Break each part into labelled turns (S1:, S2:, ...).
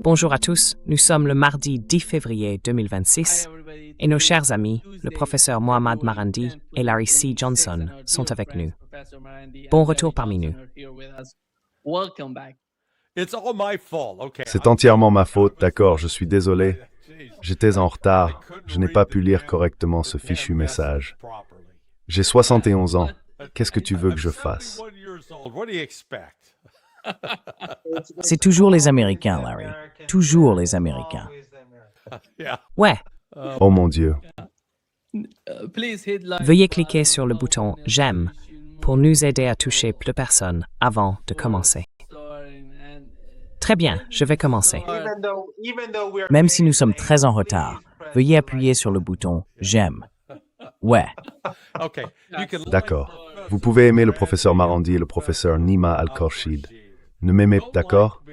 S1: Bonjour à tous, nous sommes le mardi 10 février 2026 et nos chers amis, le professeur Mohammad Marandi et Larry C. Johnson sont avec nous. Bon retour parmi nous.
S2: C'est entièrement ma faute, d'accord, je suis désolé. J'étais en retard, je n'ai pas pu lire correctement ce fichu message. J'ai 71 ans, qu'est-ce que tu veux que je fasse?
S3: C'est toujours les Américains, Larry. Toujours les Américains.
S1: Ouais,
S2: Oh mon Dieu,
S1: veuillez cliquer sur le bouton « J'aime » pour nous aider à toucher plus de personnes avant de commencer. Très bien, je vais commencer.
S3: Même si nous sommes très en retard, veuillez appuyer sur le bouton « J'aime ». Ouais.
S2: d'accord. Vous pouvez aimer le professeur Marandi et le professeur Nima Al-Khorshid. Ne m'aimez, d'accord?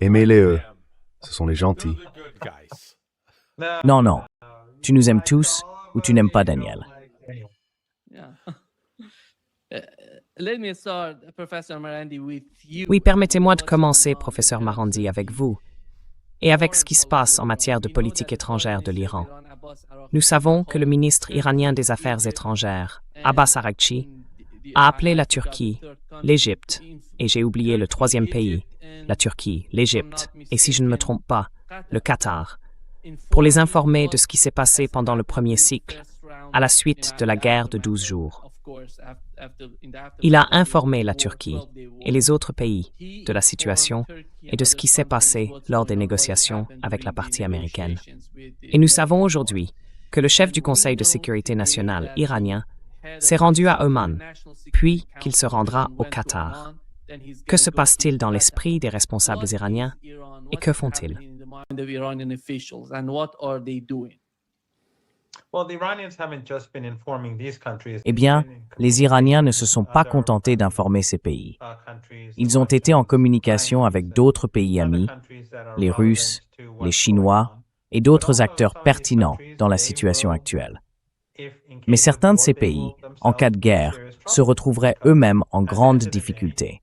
S2: Aimez-les eux, ce sont les gentils.
S3: Non, non. Tu nous aimes tous ou tu n'aimes pas Daniel.
S1: Oui, permettez-moi de commencer, professeur Marandi, avec vous et avec ce qui se passe en matière de politique étrangère de l'Iran. Nous savons que le ministre iranien des Affaires étrangères, Abbas Araghchi, a appelé la Turquie, l'Égypte, et j'ai oublié le troisième pays, la Turquie, l'Égypte, et si je ne me trompe pas, le Qatar, pour les informer de ce qui s'est passé pendant le premier cycle, à la suite de la guerre de 12 jours. Il a informé la Turquie et les autres pays de la situation et de ce qui s'est passé lors des négociations avec la partie américaine. Et nous savons aujourd'hui que le chef du Conseil de sécurité nationale iranien s'est rendu à Oman, puis qu'il se rendra au Qatar. Que se passe-t-il dans l'esprit des responsables iraniens et que font-ils?
S3: Eh bien, les Iraniens ne se sont pas contentés d'informer ces pays. Ils ont été en communication avec d'autres pays amis, les Russes, les Chinois et d'autres acteurs pertinents dans la situation actuelle. Mais certains de ces pays, en cas de guerre, se retrouveraient eux-mêmes en grande difficulté,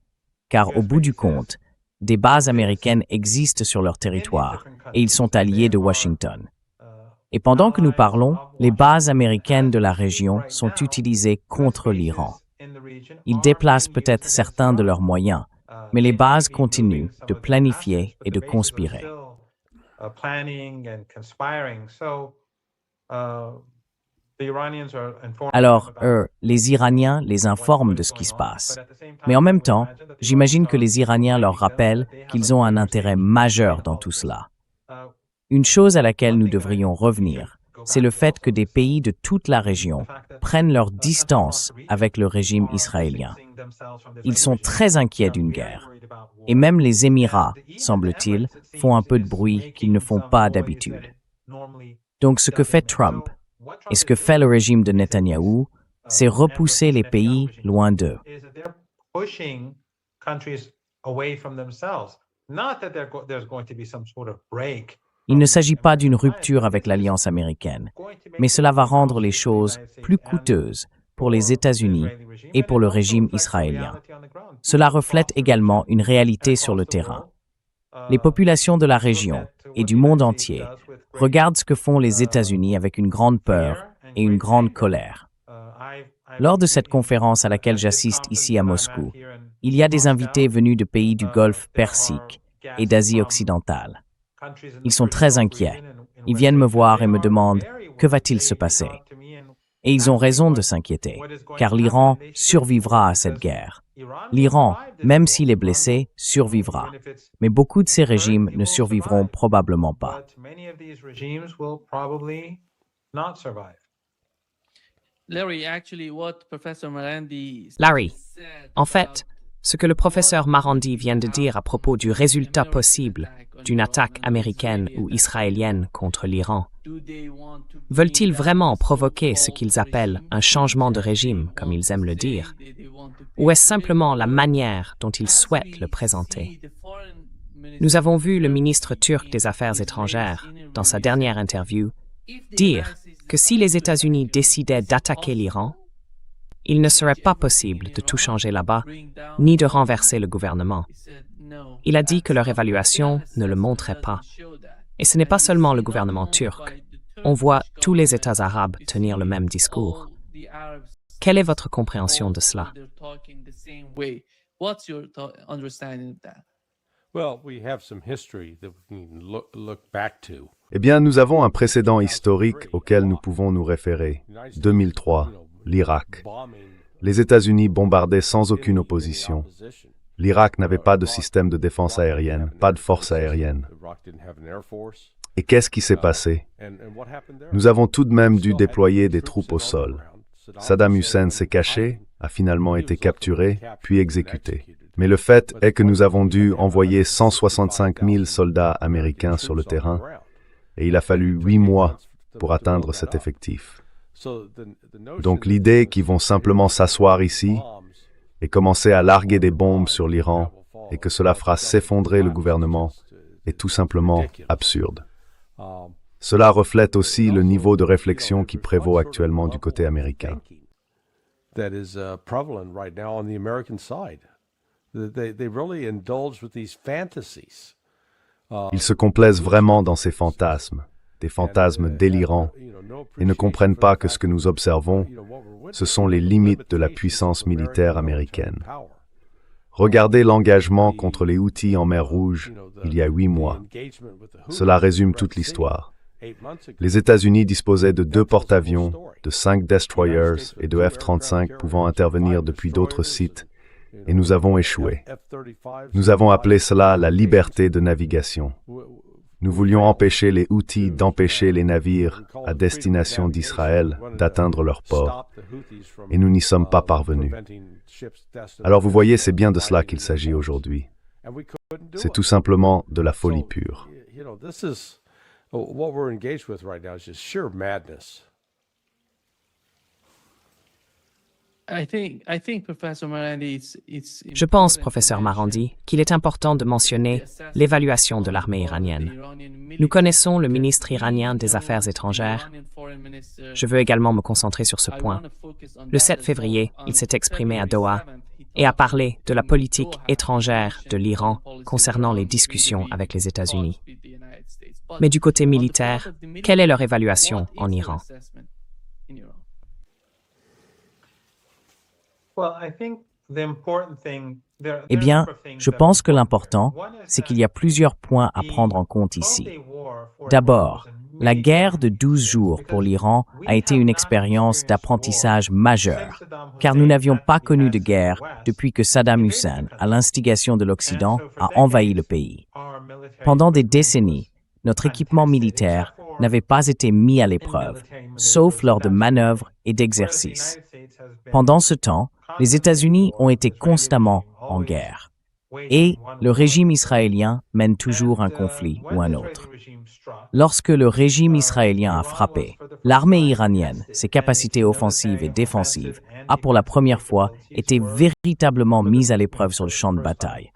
S3: car au bout du compte, des bases américaines existent sur leur territoire et ils sont alliés de Washington. Et pendant que nous parlons, les bases américaines de la région sont utilisées contre l'Iran. Ils déplacent peut-être certains de leurs moyens, mais les bases continuent de planifier et de conspirer. Alors, les Iraniens les informent de ce qui se passe. Mais en même temps, j'imagine que les Iraniens leur rappellent qu'ils ont un intérêt majeur dans tout cela. Une chose à laquelle nous devrions revenir, c'est le fait que des pays de toute la région prennent leur distance avec le régime israélien. Ils sont très inquiets d'une guerre. Et même les Émirats, semble-t-il, font un peu de bruit qu'ils ne font pas d'habitude. Donc ce que fait Trump et ce que fait le régime de Netanyahou, c'est repousser les pays loin d'eux. Il ne s'agit pas d'une rupture avec l'alliance américaine, mais cela va rendre les choses plus coûteuses pour les États-Unis et pour le régime israélien. Cela reflète également une réalité sur le terrain. Les populations de la région et du monde entier regardent ce que font les États-Unis avec une grande peur et une grande colère. Lors de cette conférence à laquelle j'assiste ici à Moscou, il y a des invités venus de pays du Golfe Persique et d'Asie occidentale. Ils sont très inquiets. Ils viennent me voir et me demandent « Que va-t-il se passer ?» Et ils ont raison de s'inquiéter, car l'Iran survivra à cette guerre. L'Iran, même s'il est blessé, survivra. Mais beaucoup de ces régimes ne survivront probablement pas.
S1: Larry, en fait, ce que le professeur Marandi vient de dire à propos du résultat possible d'une attaque américaine ou israélienne contre l'Iran, veulent-ils vraiment provoquer ce qu'ils appellent un changement de régime, comme ils aiment le dire, ou est-ce simplement la manière dont ils souhaitent le présenter? Nous avons vu le ministre turc des Affaires étrangères, dans sa dernière interview, dire que si les États-Unis décidaient d'attaquer l'Iran, il ne serait pas possible de tout changer là-bas, ni de renverser le gouvernement. Il a dit que leur évaluation ne le montrait pas. Et ce n'est pas seulement le gouvernement turc. On voit tous les États arabes tenir le même discours. Quelle est votre compréhension de cela?
S2: Eh bien, nous avons un précédent historique auquel nous pouvons nous référer. 2003, l'Irak. Les États-Unis bombardaient sans aucune opposition. L'Irak n'avait pas de système de défense aérienne, pas de force aérienne. Et qu'est-ce qui s'est passé? Nous avons tout de même dû déployer des troupes au sol. Saddam Hussein s'est caché, a finalement été capturé, puis exécuté. Mais le fait est que nous avons dû envoyer 165 000 soldats américains sur le terrain, et il a fallu 8 mois pour atteindre cet effectif. Donc l'idée qu'ils vont simplement s'asseoir ici et commencer à larguer des bombes sur l'Iran et que cela fera s'effondrer le gouvernement est tout simplement absurde. Cela reflète aussi le niveau de réflexion qui prévaut actuellement du côté américain. Ils se complaisent vraiment dans ces fantasmes, des fantasmes délirants, et ne comprennent pas que ce que nous observons, ce sont les limites de la puissance militaire américaine. Regardez l'engagement contre les Houthis en mer Rouge il y a 8 mois. Cela résume toute l'histoire. Les États-Unis disposaient de 2 porte-avions, de 5 destroyers et de F-35 pouvant intervenir depuis d'autres sites, et nous avons échoué. Nous avons appelé cela la liberté de navigation. Nous voulions empêcher les Houthis d'empêcher les navires à destination d'Israël d'atteindre leur port, et nous n'y sommes pas parvenus. Alors vous voyez, c'est bien de cela qu'il s'agit aujourd'hui. C'est tout simplement de la folie pure.
S1: Je pense, professeur Marandi, qu'il est important de mentionner l'évaluation de l'armée iranienne. Nous connaissons le ministre iranien des Affaires étrangères. Je veux également me concentrer sur ce point. Le 7 février, il s'est exprimé à Doha et a parlé de la politique étrangère de l'Iran concernant les discussions avec les États-Unis. Mais du côté militaire, quelle est leur évaluation en Iran?
S3: Eh bien, je pense que l'important, c'est qu'il y a plusieurs points à prendre en compte ici. D'abord, la guerre de 12 jours pour l'Iran a été une expérience d'apprentissage majeure, car nous n'avions pas connu de guerre depuis que Saddam Hussein, à l'instigation de l'Occident, a envahi le pays. Pendant des décennies, notre équipement militaire n'avait pas été mis à l'épreuve, sauf lors de manœuvres et d'exercices. Pendant ce temps, les États-Unis ont été constamment en guerre. Et le régime israélien mène toujours un conflit ou un autre. Lorsque le régime israélien a frappé, l'armée iranienne, ses capacités offensives et défensives, a pour la première fois été véritablement mise à l'épreuve sur le champ de bataille.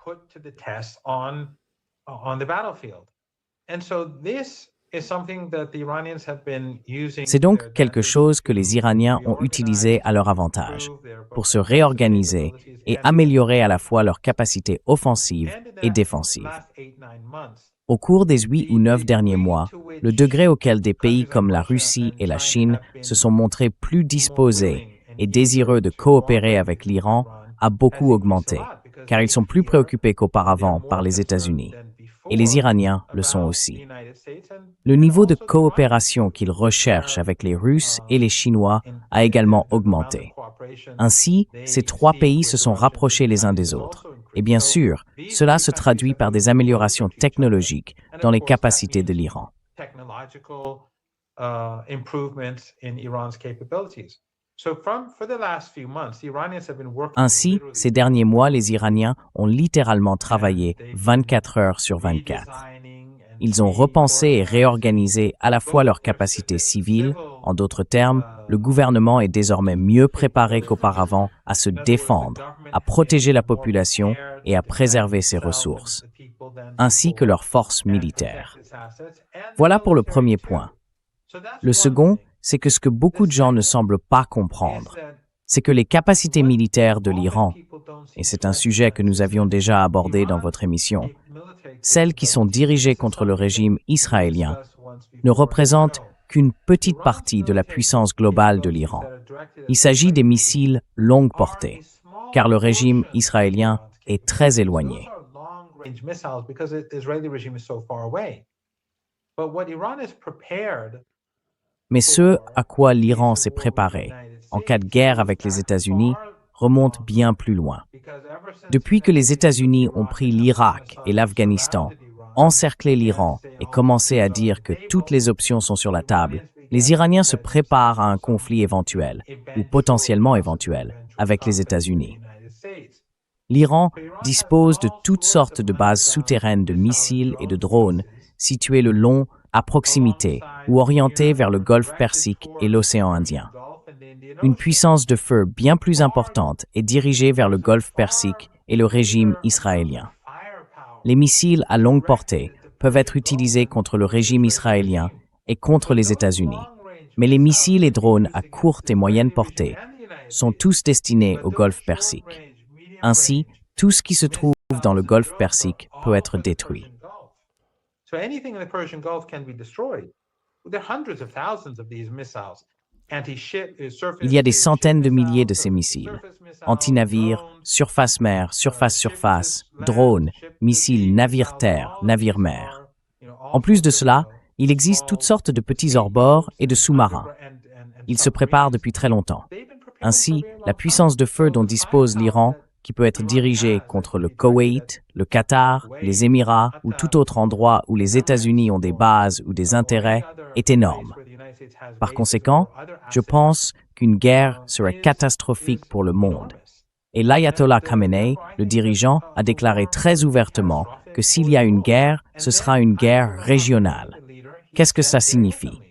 S3: C'est donc quelque chose que les Iraniens ont utilisé à leur avantage pour se réorganiser et améliorer à la fois leurs capacités offensives et défensives. Au cours des 8 ou 9 derniers mois, le degré auquel des pays comme la Russie et la Chine se sont montrés plus disposés et désireux de coopérer avec l'Iran a beaucoup augmenté, car ils sont plus préoccupés qu'auparavant par les États-Unis. Et les Iraniens le sont aussi. Le niveau de coopération qu'ils recherchent avec les Russes et les Chinois a également augmenté. Ainsi, ces 3 pays se sont rapprochés les uns des autres. Et bien sûr, cela se traduit par des améliorations technologiques dans les capacités de l'Iran. Ainsi, ces derniers mois, les Iraniens ont littéralement travaillé 24 heures sur 24. Ils ont repensé et réorganisé à la fois leurs capacités civiles. En d'autres termes, le gouvernement est désormais mieux préparé qu'auparavant à se défendre, à protéger la population et à préserver ses ressources, ainsi que leurs forces militaires. Voilà pour le premier point. Le second, c'est que ce que beaucoup de gens ne semblent pas comprendre, c'est que les capacités militaires de l'Iran, et c'est un sujet que nous avions déjà abordé dans votre émission, celles qui sont dirigées contre le régime israélien, ne représentent qu'une petite partie de la puissance globale de l'Iran. Il s'agit des missiles longue portée, car le régime israélien est très éloigné. Mais ce à quoi l'Iran s'est préparé en cas de guerre avec les États-Unis remonte bien plus loin. Depuis que les États-Unis ont pris l'Irak et l'Afghanistan, encerclé l'Iran et commencé à dire que toutes les options sont sur la table, les Iraniens se préparent à un conflit éventuel, ou potentiellement éventuel, avec les États-Unis. L'Iran dispose de toutes sortes de bases souterraines de missiles et de drones situées le long, à proximité ou orientées vers le golfe Persique et l'océan Indien. Une puissance de feu bien plus importante est dirigée vers le golfe Persique et le régime israélien. Les missiles à longue portée peuvent être utilisés contre le régime israélien et contre les États-Unis. Mais les missiles et drones à courte et moyenne portée sont tous destinés au golfe Persique. Ainsi, tout ce qui se trouve dans le golfe Persique peut être détruit. Il y a des centaines de milliers de ces missiles. Anti-navires, surface-mer, surface-surface, drones, missiles navire-terre, navire-mer. En plus de cela, il existe toutes sortes de petits hors-bords et de sous-marins. Ils se préparent depuis très longtemps. Ainsi, la puissance de feu dont dispose l'Iran, qui peut être dirigée contre le Koweït, le Qatar, les Émirats ou tout autre endroit où les États-Unis ont des bases ou des intérêts, est énorme. Par conséquent, je pense qu'une guerre serait catastrophique pour le monde. Et l'ayatollah Khamenei, le dirigeant, a déclaré très ouvertement que s'il y a une guerre, ce sera une guerre régionale. Qu'est-ce que ça signifie?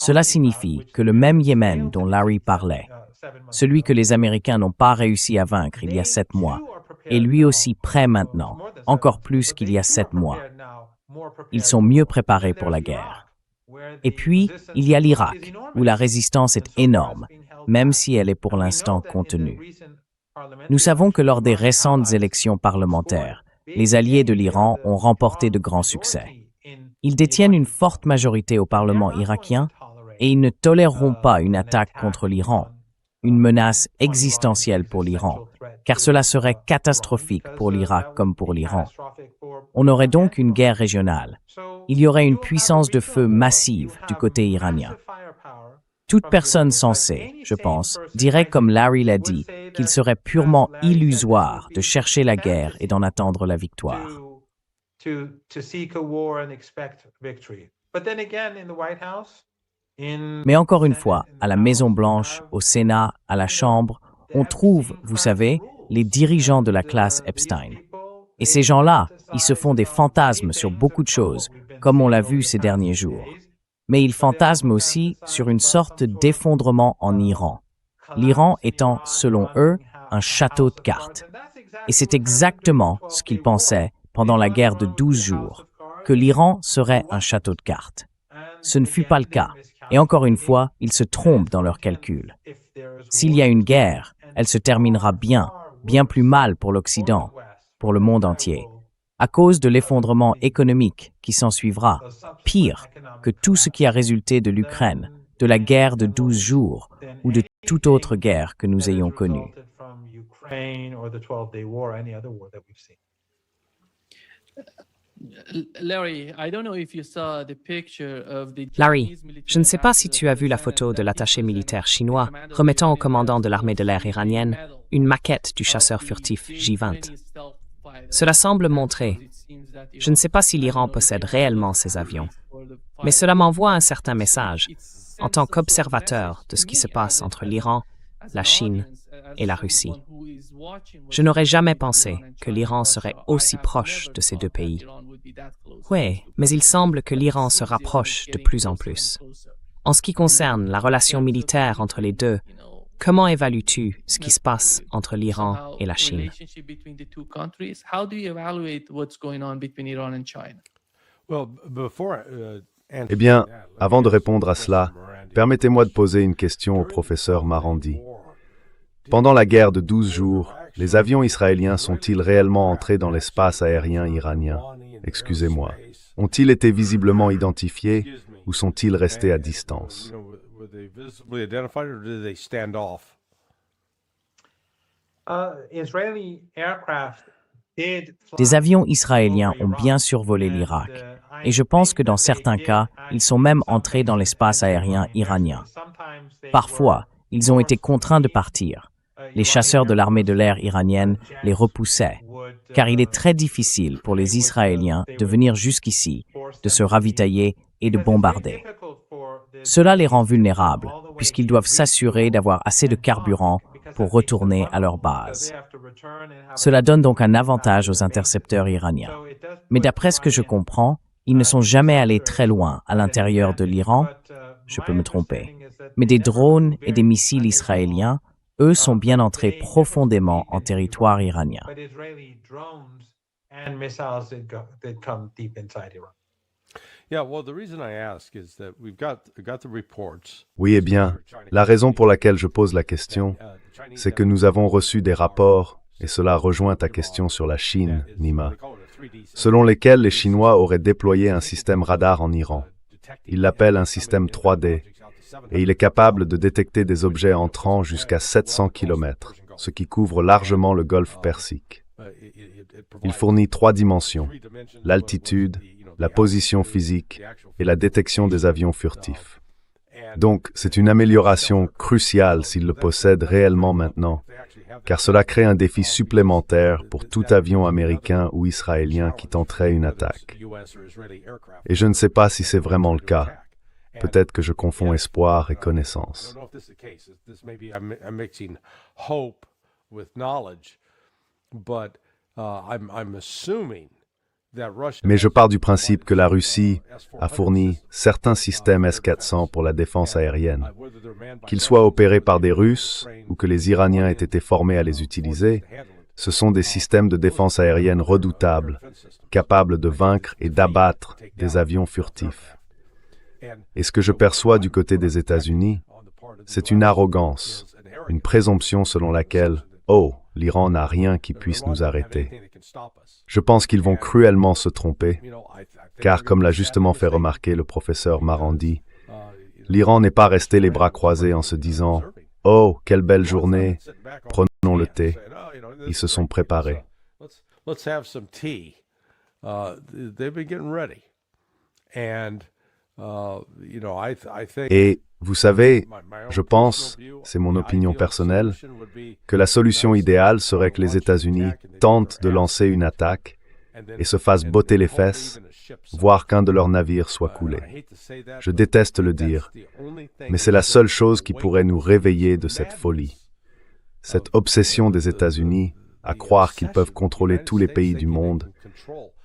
S3: Cela signifie que le même Yémen dont Larry parlait, celui que les Américains n'ont pas réussi à vaincre il y a 7 mois, est lui aussi prêt maintenant, encore plus qu'il y a 7 mois. Ils sont mieux préparés pour la guerre. Et puis, il y a l'Irak, où la résistance est énorme, même si elle est pour l'instant contenue. Nous savons que lors des récentes élections parlementaires, les alliés de l'Iran ont remporté de grands succès. Ils détiennent une forte majorité au Parlement irakien et ils ne toléreront pas une attaque contre l'Iran, une menace existentielle pour l'Iran, car cela serait catastrophique pour l'Irak comme pour l'Iran. On aurait donc une guerre régionale. Il y aurait une puissance de feu massive du côté iranien. Toute personne sensée, je pense, dirait comme Larry l'a dit, qu'il serait purement illusoire de chercher la guerre et d'en attendre la victoire. Mais encore une fois, à la Maison-Blanche, au Sénat, à la Chambre, on trouve, vous savez, les dirigeants de la classe Epstein. Et ces gens-là, ils se font des fantasmes sur beaucoup de choses, comme on l'a vu ces derniers jours. Mais ils fantasment aussi sur une sorte d'effondrement en Iran. L'Iran étant, selon eux, un château de cartes. Et c'est exactement ce qu'ils pensaient pendant la guerre de 12 jours, que l'Iran serait un château de cartes. Ce ne fut pas le cas. Et encore une fois, ils se trompent dans leurs calculs. S'il y a une guerre, elle se terminera bien plus mal pour l'Occident, pour le monde entier, à cause de l'effondrement économique qui s'ensuivra, pire que tout ce qui a résulté de l'Ukraine, de la guerre de 12 jours ou de toute autre guerre que nous ayons connue.
S1: Larry, je ne sais pas si tu as vu la photo de l'attaché militaire chinois remettant au commandant de l'armée de l'air iranienne une maquette du chasseur furtif J-20. Cela semble montrer, je ne sais pas si l'Iran possède réellement ces avions, mais cela m'envoie un certain message en tant qu'observateur de ce qui se passe entre l'Iran, la Chine et la Russie. Je n'aurais jamais pensé que l'Iran serait aussi proche de ces deux pays. Oui, mais il semble que l'Iran se rapproche de plus en plus. En ce qui concerne la relation militaire entre les deux, comment évalues-tu ce qui se passe entre l'Iran et la Chine?
S2: Eh bien, avant de répondre à cela, permettez-moi de poser une question au professeur Marandi. Pendant la guerre de 12 jours, les avions israéliens sont-ils réellement entrés dans l'espace aérien iranien? Excusez-moi. Ont-ils été visiblement identifiés ou sont-ils restés à distance?
S3: Des avions israéliens ont bien survolé l'Irak, et je pense que dans certains cas, ils sont même entrés dans l'espace aérien iranien. Parfois, ils ont été contraints de partir. Les chasseurs de l'armée de l'air iranienne les repoussaient, car il est très difficile pour les Israéliens de venir jusqu'ici, de se ravitailler et de bombarder. Cela les rend vulnérables, puisqu'ils doivent s'assurer d'avoir assez de carburant pour retourner à leur base. Cela donne donc un avantage aux intercepteurs iraniens. Mais d'après ce que je comprends, ils ne sont jamais allés très loin à l'intérieur de l'Iran, je peux me tromper. Mais des drones et des missiles israéliens, eux, sont bien entrés profondément en territoire iranien.
S2: Oui, eh bien, la raison pour laquelle je pose la question, c'est que nous avons reçu des rapports, et cela rejoint ta question sur la Chine, Nima, selon lesquels les Chinois auraient déployé un système radar en Iran. Ils l'appellent un système 3D, et il est capable de détecter des objets entrant jusqu'à 700 km, ce qui couvre largement le golfe Persique. Il fournit 3 dimensions, l'altitude, la position physique et la détection des avions furtifs. Donc, c'est une amélioration cruciale s'il le possède réellement maintenant, car cela crée un défi supplémentaire pour tout avion américain ou israélien qui tenterait une attaque. Et je ne sais pas si c'est vraiment le cas. Peut-être que je confonds espoir et connaissance. Mais je pars du principe que la Russie a fourni certains systèmes S-400 pour la défense aérienne. Qu'ils soient opérés par des Russes ou que les Iraniens aient été formés à les utiliser, ce sont des systèmes de défense aérienne redoutables, capables de vaincre et d'abattre des avions furtifs. Et ce que je perçois du côté des États-Unis, c'est une arrogance, une présomption selon laquelle « Oh, l'Iran n'a rien qui puisse nous arrêter ». Je pense qu'ils vont cruellement se tromper, car comme l'a justement fait remarquer le professeur Marandi, l'Iran n'est pas resté les bras croisés en se disant « Oh, quelle belle journée, prenons le thé ». Ils se sont préparés. Et vous savez, je pense, c'est mon opinion personnelle, que la solution idéale serait que les États-Unis tentent de lancer une attaque et se fassent botter les fesses, voire qu'un de leurs navires soit coulé. Je déteste le dire, mais c'est la seule chose qui pourrait nous réveiller de cette folie. Cette obsession des États-Unis à croire qu'ils peuvent contrôler tous les pays du monde,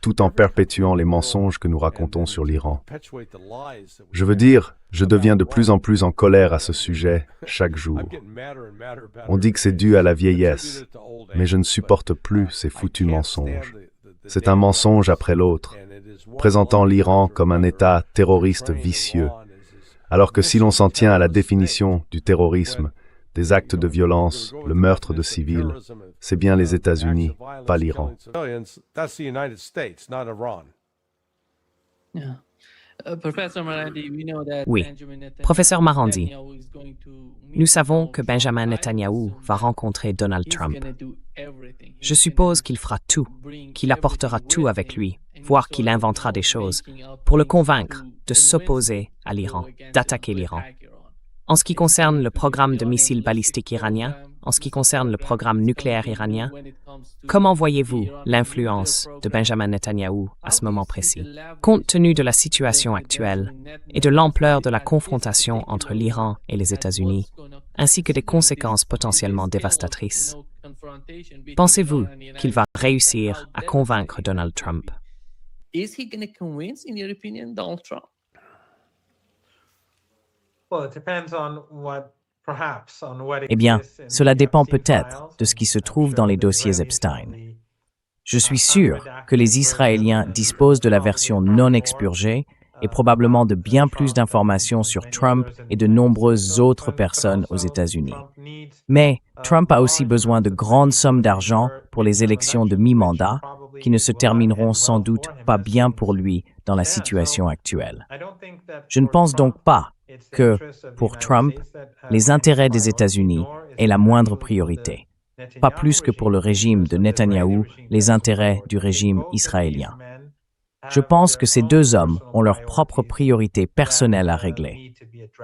S2: tout en perpétuant les mensonges que nous racontons sur l'Iran. Je veux dire, je deviens de plus en plus en colère à ce sujet chaque jour. On dit que c'est dû à la vieillesse, mais je ne supporte plus ces foutus mensonges. C'est un mensonge après l'autre, présentant l'Iran comme un État terroriste vicieux, alors que si l'on s'en tient à la définition du terrorisme, des actes de violence, le meurtre de civils, c'est bien les États-Unis, pas l'Iran.
S1: Oui, professeur Marandi, nous savons que Benjamin Netanyahou va rencontrer Donald Trump. Je suppose qu'il fera tout, qu'il apportera tout avec lui, voire qu'il inventera des choses, pour le convaincre de s'opposer à l'Iran, d'attaquer l'Iran. En ce qui concerne le programme de missiles balistiques iranien, en ce qui concerne le programme nucléaire iranien, comment voyez-vous l'influence de Benjamin Netanyahou à ce moment précis? Compte tenu de la situation actuelle et de l'ampleur de la confrontation entre l'Iran et les États-Unis, ainsi que des conséquences potentiellement dévastatrices, pensez-vous qu'il va réussir à convaincre Donald Trump?
S4: Is he going to convince, in your opinion, Donald Trump?
S3: Eh bien, cela dépend peut-être de ce qui se trouve dans les dossiers Epstein. Je suis sûr que les Israéliens disposent de la version non expurgée et probablement de bien plus d'informations sur Trump et de nombreuses autres personnes aux États-Unis. Mais Trump a aussi besoin de grandes sommes d'argent pour les élections de mi-mandat, qui ne se termineront sans doute pas bien pour lui dans la situation actuelle. Je ne pense donc pas que, pour Trump, les intérêts des États-Unis aient la moindre priorité, pas plus que pour le régime de Netanyahou, les intérêts du régime israélien. Je pense que ces deux hommes ont leurs propres priorités personnelles à régler.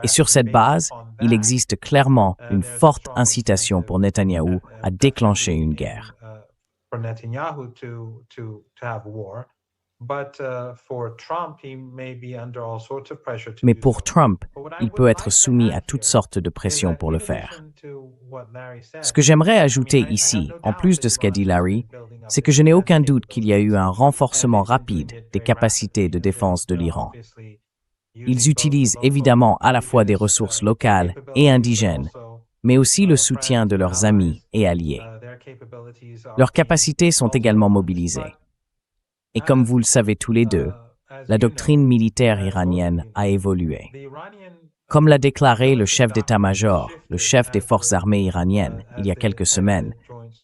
S3: Et sur cette base, il existe clairement une forte incitation pour Netanyahou à déclencher une guerre. Mais pour Trump, il peut être soumis à toutes sortes de pressions pour le faire. Ce que j'aimerais ajouter ici, en plus de ce qu'a dit Larry, c'est que je n'ai aucun doute qu'il y a eu un renforcement rapide des capacités de défense de l'Iran. Ils utilisent évidemment à la fois des ressources locales et indigènes, mais aussi le soutien de leurs amis et alliés. Leurs capacités sont également mobilisées. Et comme vous le savez tous les deux, la doctrine militaire iranienne a évolué. Comme l'a déclaré le chef d'état-major, le chef des forces armées iraniennes, il y a quelques semaines,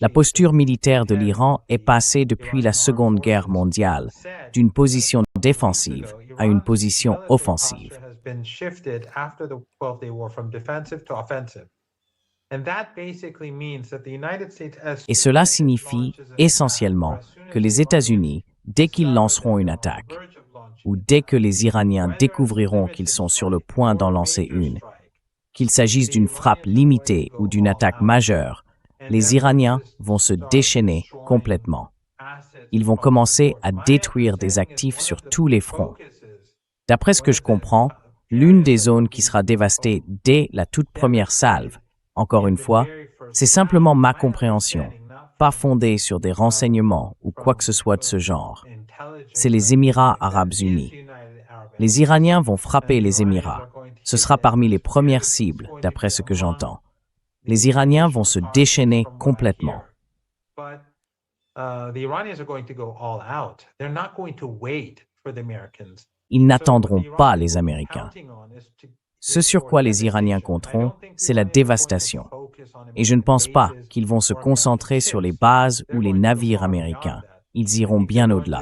S3: la posture militaire de l'Iran est passée depuis la Seconde Guerre mondiale d'une position défensive à une position offensive. Et cela signifie essentiellement que les États-Unis, dès qu'ils lanceront une attaque, ou dès que les Iraniens découvriront qu'ils sont sur le point d'en lancer une, qu'il s'agisse d'une frappe limitée ou d'une attaque majeure, les Iraniens vont se déchaîner complètement. Ils vont commencer à détruire des actifs sur tous les fronts. D'après ce que je comprends, l'une des zones qui sera dévastée dès la toute première salve, encore une fois, c'est simplement ma compréhension, pas fondée sur des renseignements ou quoi que ce soit de ce genre. C'est les Émirats arabes unis. Les Iraniens vont frapper les Émirats. Ce sera parmi les premières cibles, d'après ce que j'entends. Les Iraniens vont se déchaîner complètement. Ils n'attendront pas les Américains. Ce sur quoi les Iraniens compteront, c'est la dévastation. Et je ne pense pas qu'ils vont se concentrer sur les bases ou les navires américains. Ils iront bien au-delà.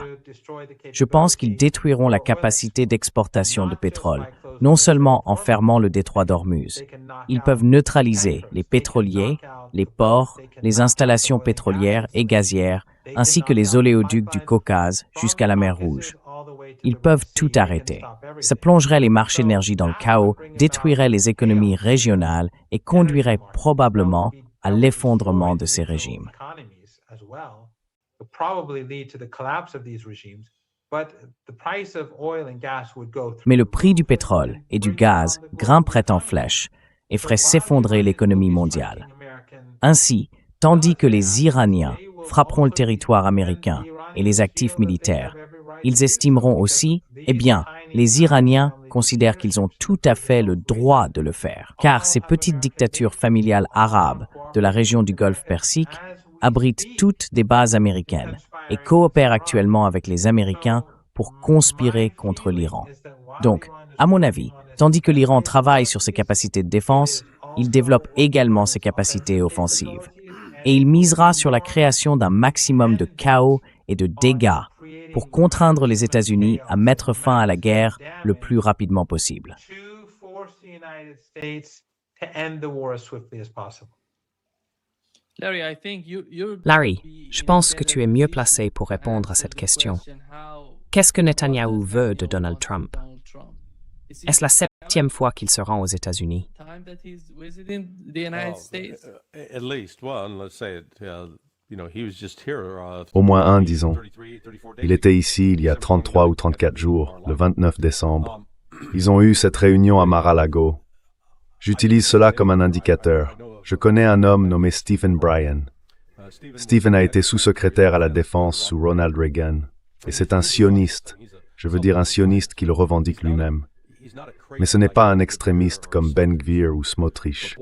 S3: Je pense qu'ils détruiront la capacité d'exportation de pétrole, non seulement en fermant le détroit d'Ormuz. Ils peuvent neutraliser les pétroliers, les ports, les installations pétrolières et gazières, ainsi que les oléoducs du Caucase jusqu'à la mer Rouge. Ils peuvent tout arrêter. Ça plongerait les marchés d'énergie dans le chaos, détruirait les économies régionales et conduirait probablement à l'effondrement de ces régimes. Mais le prix du pétrole et du gaz grimperait en flèche et ferait s'effondrer l'économie mondiale. Ainsi, tandis que les Iraniens frapperont le territoire américain et les actifs militaires, ils estimeront aussi, les Iraniens considèrent qu'ils ont tout à fait le droit de le faire, car ces petites dictatures familiales arabes de la région du Golfe Persique abritent toutes des bases américaines et coopèrent actuellement avec les Américains pour conspirer contre l'Iran. Donc, à mon avis, tandis que l'Iran travaille sur ses capacités de défense, il développe également ses capacités offensives. Et il misera sur la création d'un maximum de chaos et de dégâts pour contraindre les États-Unis à mettre fin à la guerre le plus rapidement possible.
S1: Larry, je pense que tu es mieux placé pour répondre à cette question. Qu'est-ce que Netanyahou veut de Donald Trump? Est-ce la 7e fois qu'il se rend aux États-Unis?
S2: Au moins un, disons. Il était ici il y a 33 ou 34 jours, le 29 décembre. Ils ont eu cette réunion à Mar-a-Lago. J'utilise cela comme un indicateur. Je connais un homme nommé Stephen Bryan. Stephen a été sous-secrétaire à la Défense sous Ronald Reagan. Et c'est un sioniste. Je veux dire un sioniste qui le revendique lui-même. Mais ce n'est pas un extrémiste comme Ben Gvir ou Smotrich.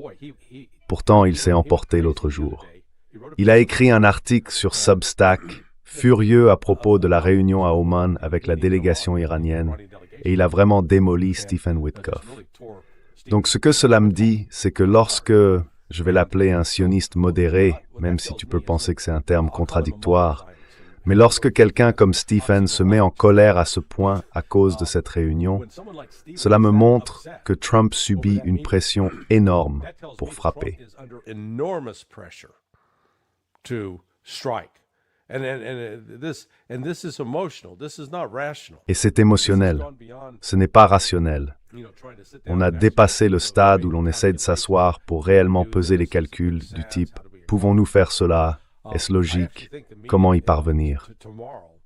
S2: Pourtant, il s'est emporté l'autre jour. Il a écrit un article sur Substack, furieux à propos de la réunion à Oman avec la délégation iranienne, et il a vraiment démoli Stephen Witkoff. Donc ce que cela me dit, c'est que lorsque, je vais l'appeler un sioniste modéré, même si tu peux penser que c'est un terme contradictoire, mais lorsque quelqu'un comme Stephen se met en colère à ce point à cause de cette réunion, cela me montre que Trump subit une pression énorme pour frapper. Et c'est émotionnel, ce n'est pas rationnel. On a dépassé le stade où l'on essaie de s'asseoir pour réellement peser les calculs du type « Pouvons-nous faire cela ? Est-ce logique ? Comment y parvenir ?»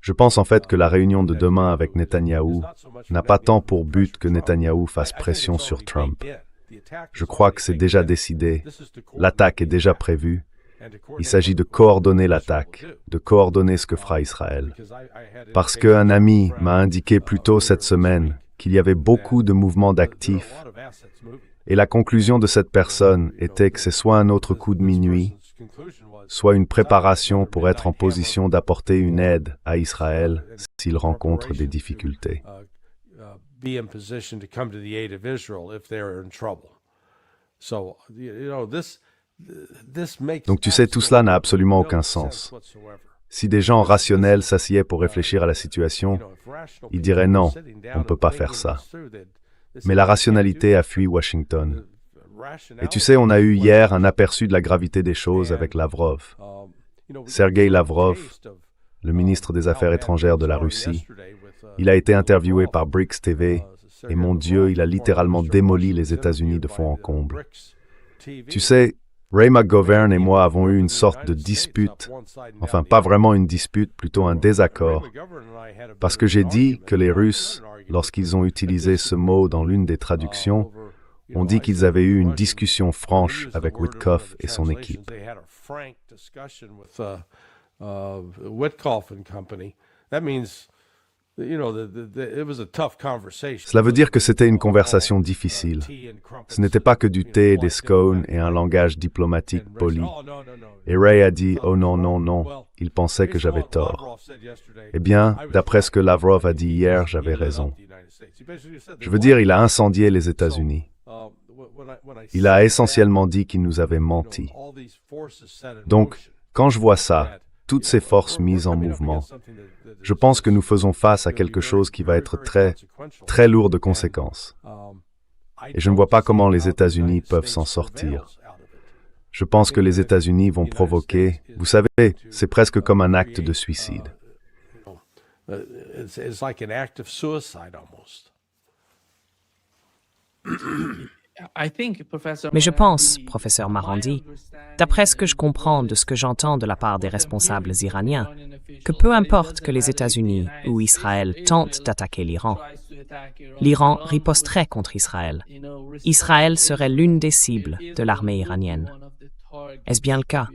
S2: Je pense en fait que la réunion de demain avec Netanyahou n'a pas tant pour but que Netanyahou fasse pression sur Trump. Je crois que c'est déjà décidé, l'attaque est déjà prévue. Il s'agit de coordonner l'attaque, de coordonner ce que fera Israël. Parce qu'un ami m'a indiqué plus tôt cette semaine qu'il y avait beaucoup de mouvements d'actifs, et la conclusion de cette personne était que c'est soit un autre coup de minuit, soit une préparation pour être en position d'apporter une aide à Israël s'il rencontre des difficultés. Donc tu sais, tout cela n'a absolument aucun sens. Si des gens rationnels s'assiedent pour réfléchir à la situation, ils diraient non, on ne peut pas faire ça. Mais la rationalité a fui Washington. Et tu sais, on a eu hier un aperçu de la gravité des choses avec Lavrov. Sergei Lavrov, le ministre des Affaires étrangères de la Russie, il a été interviewé par BRICS TV et mon Dieu, il a littéralement démoli les États-Unis de fond en comble. Tu sais, Ray McGovern et moi avons eu une sorte de dispute, enfin pas vraiment une dispute, plutôt un désaccord, parce que j'ai dit que les Russes, lorsqu'ils ont utilisé ce mot dans l'une des traductions, ont dit qu'ils avaient eu une discussion franche avec Witkoff et son équipe. Cela veut dire que c'était une conversation difficile. Ce n'était pas que du thé et des scones et un langage diplomatique poli. Et Ray a dit « Oh non, non, non », il pensait que j'avais tort. Eh bien, d'après ce que Lavrov a dit hier, j'avais raison. Je veux dire, il a incendié les États-Unis. Il a essentiellement dit qu'il nous avait menti. Donc, quand je vois ça, toutes ces forces mises en mouvement, je pense que nous faisons face à quelque chose qui va être très, très lourd de conséquences. Et je ne vois pas comment les États-Unis peuvent s'en sortir. Je pense que les États-Unis vont provoquer, vous savez, c'est presque comme un acte de suicide.
S1: Mais je pense, professeur Marandi, d'après ce que je comprends de ce que j'entends de la part des responsables iraniens, que peu importe que les États-Unis ou Israël tentent d'attaquer l'Iran, l'Iran riposterait contre Israël. Israël serait l'une des cibles de l'armée iranienne. Est-ce bien le cas?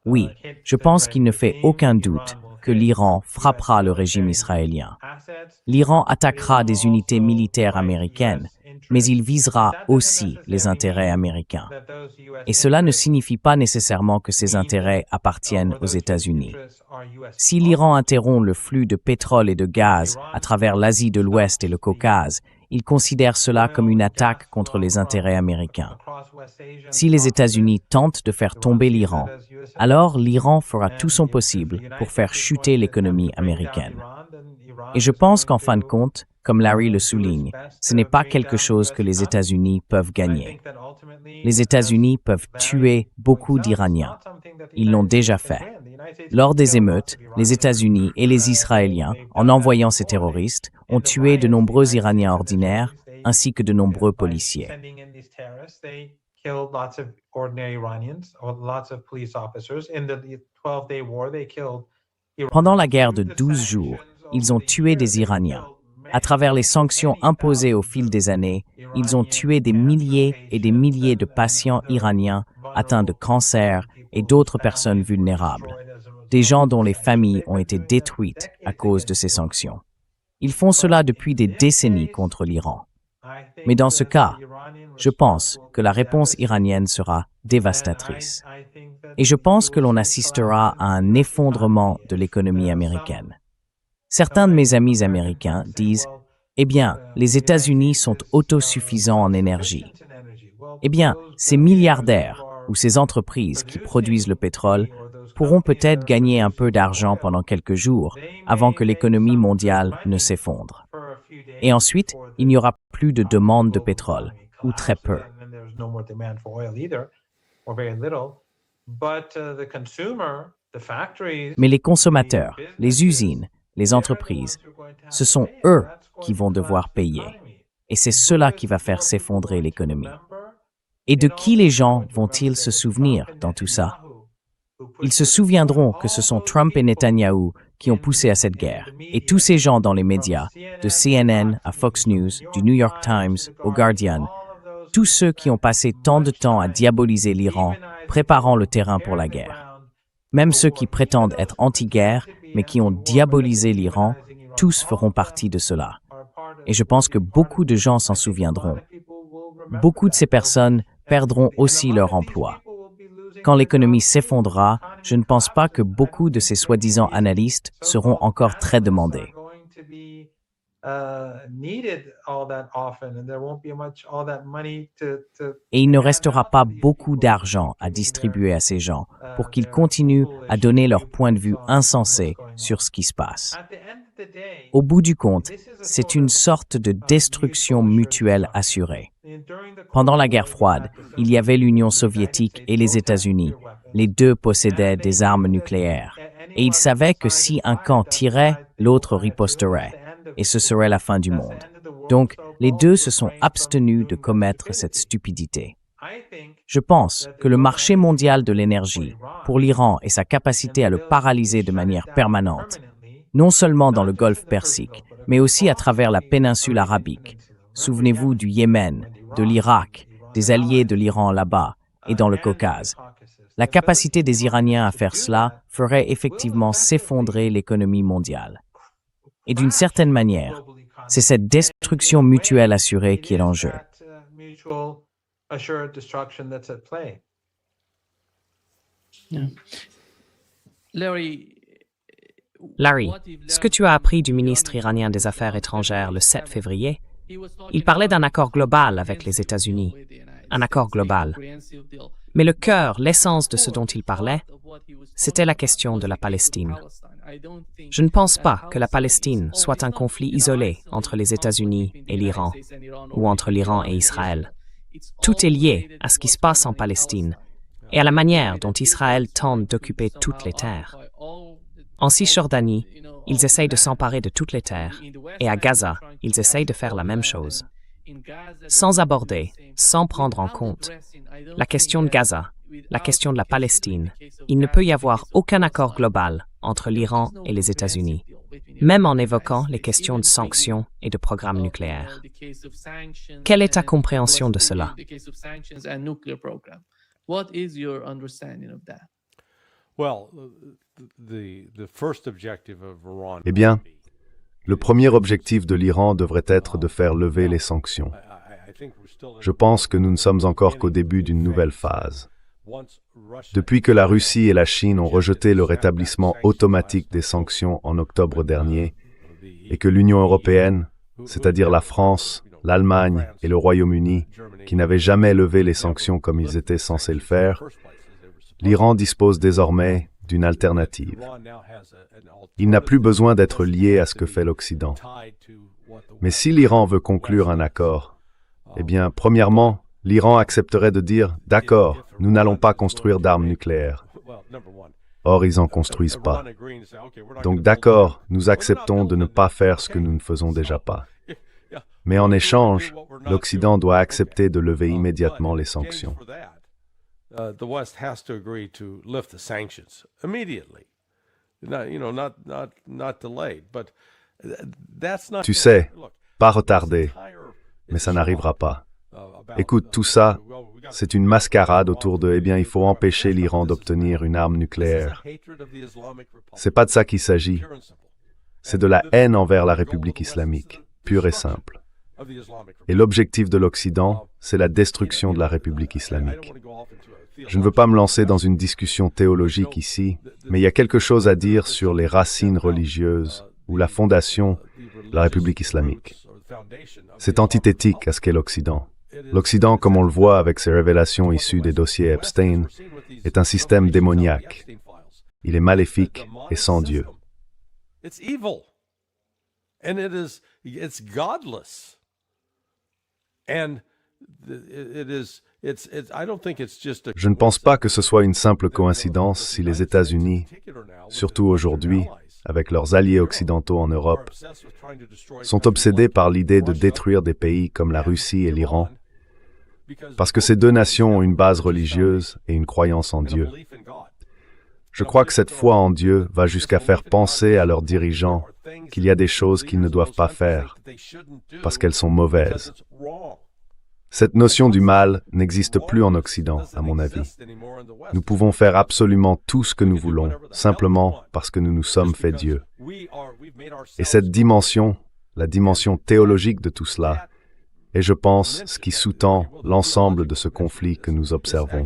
S3: Oui, je pense qu'il ne fait aucun doute que l'Iran frappera le régime israélien. L'Iran attaquera des unités militaires américaines, mais il visera aussi les intérêts américains. Et cela ne signifie pas nécessairement que ces intérêts appartiennent aux États-Unis. Si l'Iran interrompt le flux de pétrole et de gaz à travers l'Asie de l'Ouest et le Caucase, il considère cela comme une attaque contre les intérêts américains. Si les États-Unis tentent de faire tomber l'Iran, alors l'Iran fera tout son possible pour faire chuter l'économie américaine. Et je pense qu'en fin de compte, comme Larry le souligne, ce n'est pas quelque chose que les États-Unis peuvent gagner. Les États-Unis peuvent tuer beaucoup d'Iraniens. Ils l'ont déjà fait. Lors des émeutes, les États-Unis et les Israéliens, en envoyant ces terroristes, ont tué de nombreux Iraniens ordinaires ainsi que de nombreux policiers. Pendant la guerre de 12 jours, ils ont tué des Iraniens. À travers les sanctions imposées au fil des années, ils ont tué des milliers et des milliers de patients iraniens atteints de cancer et d'autres personnes vulnérables, des gens dont les familles ont été détruites à cause de ces sanctions. Ils font cela depuis des décennies contre l'Iran. Mais dans ce cas, je pense que la réponse iranienne sera dévastatrice. Et je pense que l'on assistera à un effondrement de l'économie américaine. Certains de mes amis américains disent « Eh bien, les États-Unis sont autosuffisants en énergie. » Eh bien, ces milliardaires ou ces entreprises qui produisent le pétrole pourront peut-être gagner un peu d'argent pendant quelques jours avant que l'économie mondiale ne s'effondre. Et ensuite, il n'y aura plus de demande de pétrole, ou très peu. Mais les consommateurs, les usines, les entreprises, ce sont eux qui vont devoir payer. Et c'est cela qui va faire s'effondrer l'économie. Et de qui les gens vont-ils se souvenir dans tout ça? Ils se souviendront que ce sont Trump et Netanyahou qui ont poussé à cette guerre. Et tous ces gens dans les médias, de CNN à Fox News, du New York Times au Guardian, tous ceux qui ont passé tant de temps à diaboliser l'Iran, préparant le terrain pour la guerre. Même ceux qui prétendent être anti-guerre, mais qui ont diabolisé l'Iran, tous feront partie de cela. Et je pense que beaucoup de gens s'en souviendront. Beaucoup de ces personnes perdront aussi leur emploi. Quand l'économie s'effondrera, je ne pense pas que beaucoup de ces soi-disant analystes seront encore très demandés. Et il ne restera pas beaucoup d'argent à distribuer à ces gens pour qu'ils continuent à donner leur point de vue insensé sur ce qui se passe. Au bout du compte, c'est une sorte de destruction mutuelle assurée. Pendant la guerre froide, il y avait l'Union soviétique et les États-Unis. Les deux possédaient des armes nucléaires. Et ils savaient que si un camp tirait, l'autre riposterait. Et ce serait la fin du monde. Donc, les deux se sont abstenus de commettre cette stupidité. Je pense que le marché mondial de l'énergie, pour l'Iran et sa capacité à le paralyser de manière permanente, non seulement dans le Golfe Persique, mais aussi à travers la péninsule arabique. Souvenez-vous du Yémen, de l'Irak, des alliés de l'Iran là-bas et dans le Caucase. La capacité des Iraniens à faire cela ferait effectivement s'effondrer l'économie mondiale. Et d'une certaine manière, c'est cette destruction mutuelle assurée qui est l'enjeu.
S1: Larry, ce que tu as appris du ministre iranien des Affaires étrangères le 7 février, il parlait d'un accord global avec les États-Unis, un accord global. Mais le cœur, l'essence de ce dont il parlait, c'était la question de la Palestine. Je ne pense pas que la Palestine soit un conflit isolé entre les États-Unis et l'Iran, ou entre l'Iran et Israël. Tout est lié à ce qui se passe en Palestine et à la manière dont Israël tente d'occuper toutes les terres. En Cisjordanie, ils essayent de s'emparer de toutes les terres, et à Gaza, ils essayent de faire la même chose. Sans aborder, sans prendre en compte la question de Gaza, la question de la Palestine, il ne peut y avoir aucun accord global entre l'Iran et les États-Unis, même en évoquant les questions de sanctions et de programmes nucléaires. Quelle est ta compréhension de cela?
S2: Eh bien, le premier objectif de l'Iran devrait être de faire lever les sanctions. Je pense que nous ne sommes encore qu'au début d'une nouvelle phase. Depuis que la Russie et la Chine ont rejeté le rétablissement automatique des sanctions en octobre dernier, et que l'Union européenne, c'est-à-dire la France, l'Allemagne et le Royaume-Uni, qui n'avaient jamais levé les sanctions comme ils étaient censés le faire, l'Iran dispose désormais d'une alternative. Il n'a plus besoin d'être lié à ce que fait l'Occident. Mais si l'Iran veut conclure un accord, eh bien, premièrement, l'Iran accepterait de dire « D'accord, nous n'allons pas construire d'armes nucléaires ». Or, ils n'en construisent pas. Donc, d'accord, nous acceptons de ne pas faire ce que nous ne faisons déjà pas. Mais en échange, l'Occident doit accepter de lever immédiatement les sanctions. Tu sais, pas retardé, mais ça n'arrivera pas. Écoute, tout ça, c'est une mascarade autour de « Eh bien, il faut empêcher l'Iran d'obtenir une arme nucléaire ». C'est pas de ça qu'il s'agit. C'est de la haine envers la République islamique, pure et simple. Et l'objectif de l'Occident, c'est la destruction de la République islamique. Je ne veux pas me lancer dans une discussion théologique ici, mais il y a quelque chose à dire sur les racines religieuses ou la fondation de la République islamique. C'est antithétique à ce qu'est l'Occident. L'Occident, comme on le voit avec ses révélations issues des dossiers Epstein, est un système démoniaque. Il est maléfique et sans Dieu. Je ne pense pas que ce soit une simple coïncidence si les États-Unis, surtout aujourd'hui, avec leurs alliés occidentaux en Europe, sont obsédés par l'idée de détruire des pays comme la Russie et l'Iran, parce que ces deux nations ont une base religieuse et une croyance en Dieu. Je crois que cette foi en Dieu va jusqu'à faire penser à leurs dirigeants qu'il y a des choses qu'ils ne doivent pas faire, parce qu'elles sont mauvaises. Cette notion du mal n'existe plus en Occident, à mon avis. Nous pouvons faire absolument tout ce que nous voulons, simplement parce que nous nous sommes fait Dieu. Et cette dimension, la dimension théologique de tout cela, est, je pense, ce qui sous-tend l'ensemble de ce conflit que nous observons.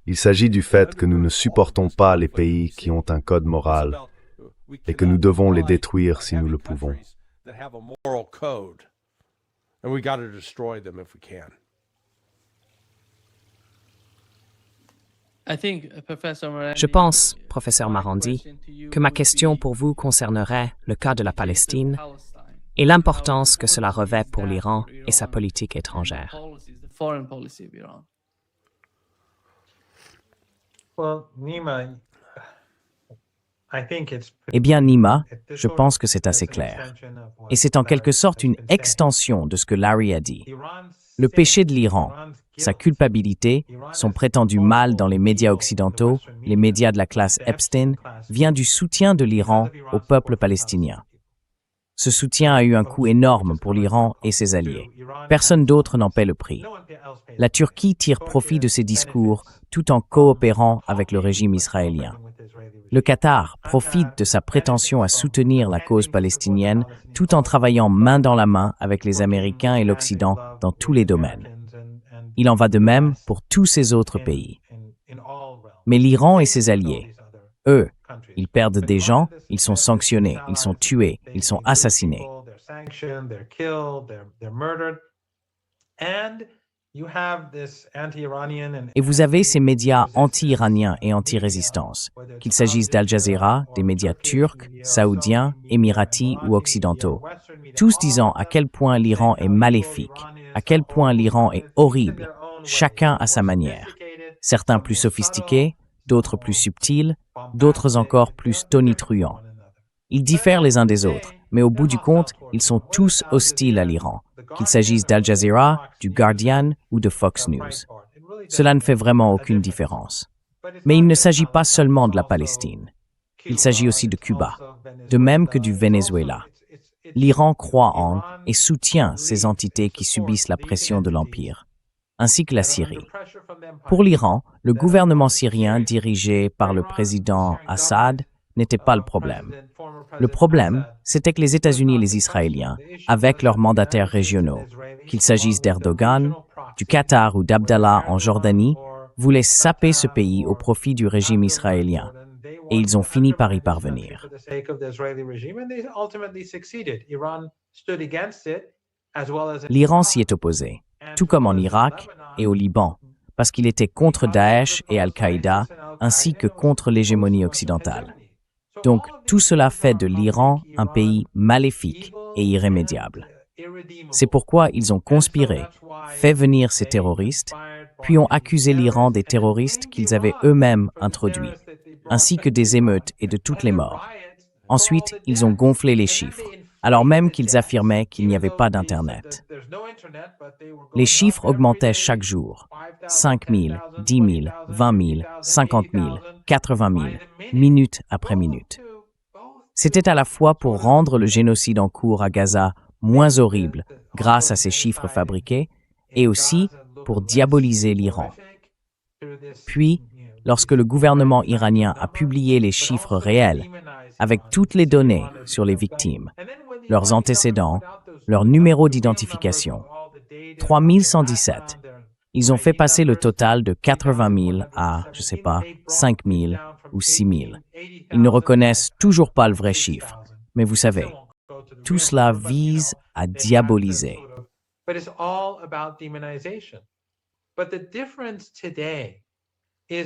S2: Il s'agit du fait que nous ne supportons pas les pays qui ont un code moral et que nous devons les détruire si nous le pouvons.
S1: Je pense, professeur Marandi, que ma question pour vous concernerait le cas de la Palestine et l'importance que cela revêt pour l'Iran et sa politique étrangère.
S3: Eh bien, Nima, je pense que c'est assez clair. Et c'est en quelque sorte une extension de ce que Larry a dit. Le péché de l'Iran, sa culpabilité, son prétendu mal dans les médias occidentaux, les médias de la classe Epstein, vient du soutien de l'Iran au peuple palestinien. Ce soutien a eu un coût énorme pour l'Iran et ses alliés. Personne d'autre n'en paie le prix. La Turquie tire profit de ces discours tout en coopérant avec le régime israélien. Le Qatar profite de sa prétention à soutenir la cause palestinienne tout en travaillant main dans la main avec les Américains et l'Occident dans tous les domaines. Il en va de même pour tous ces autres pays. Mais l'Iran et ses alliés, eux, ils perdent des gens, ils sont sanctionnés, ils sont tués, ils sont assassinés. Et vous avez ces médias anti-iraniens et anti-résistance, qu'il s'agisse d'Al Jazeera, des médias turcs, saoudiens, émiratis ou occidentaux, tous disant à quel point l'Iran est maléfique, à quel point l'Iran est horrible, chacun à sa manière. Certains plus sophistiqués, d'autres plus subtils, d'autres encore plus tonitruants. Ils diffèrent les uns des autres, mais au bout du compte, ils sont tous hostiles à l'Iran, qu'il s'agisse d'Al Jazeera, du Guardian ou de Fox News. Cela ne fait vraiment aucune différence. Mais il ne s'agit pas seulement de la Palestine. Il s'agit aussi de Cuba, de même que du Venezuela. L'Iran croit en et soutient ces entités qui subissent la pression de l'Empire, ainsi que la Syrie. Pour l'Iran, le gouvernement syrien dirigé par le président Assad n'était pas le problème. Le problème, c'était que les États-Unis et les Israéliens, avec leurs mandataires régionaux, qu'il s'agisse d'Erdogan, du Qatar ou d'Abdallah en Jordanie, voulaient saper ce pays au profit du régime israélien. Et ils ont fini par y parvenir. L'Iran s'y est opposé, tout comme en Irak et au Liban, parce qu'il était contre Daesh et Al-Qaïda, ainsi que contre l'hégémonie occidentale. Donc, tout cela fait de l'Iran un pays maléfique et irrémédiable. C'est pourquoi ils ont conspiré, fait venir ces terroristes, puis ont accusé l'Iran des terroristes qu'ils avaient eux-mêmes introduits, ainsi que des émeutes et de toutes les morts. Ensuite, ils ont gonflé les chiffres, alors même qu'ils affirmaient qu'il n'y avait pas d'Internet. Les chiffres augmentaient chaque jour. 5 000, 10 000, 20 000, 50 000, 80 000, minute après minute. C'était à la fois pour rendre le génocide en cours à Gaza moins horrible grâce à ces chiffres fabriqués et aussi pour diaboliser l'Iran. Puis, lorsque le gouvernement iranien a publié les chiffres réels, avec toutes les données sur les victimes, leurs antécédents, leur numéro d'identification. 3117. Ils ont fait passer le total de 80 000 à, 5 000 ou 6 000. Ils ne reconnaissent toujours pas le vrai chiffre. Mais vous savez, tout cela vise à diaboliser.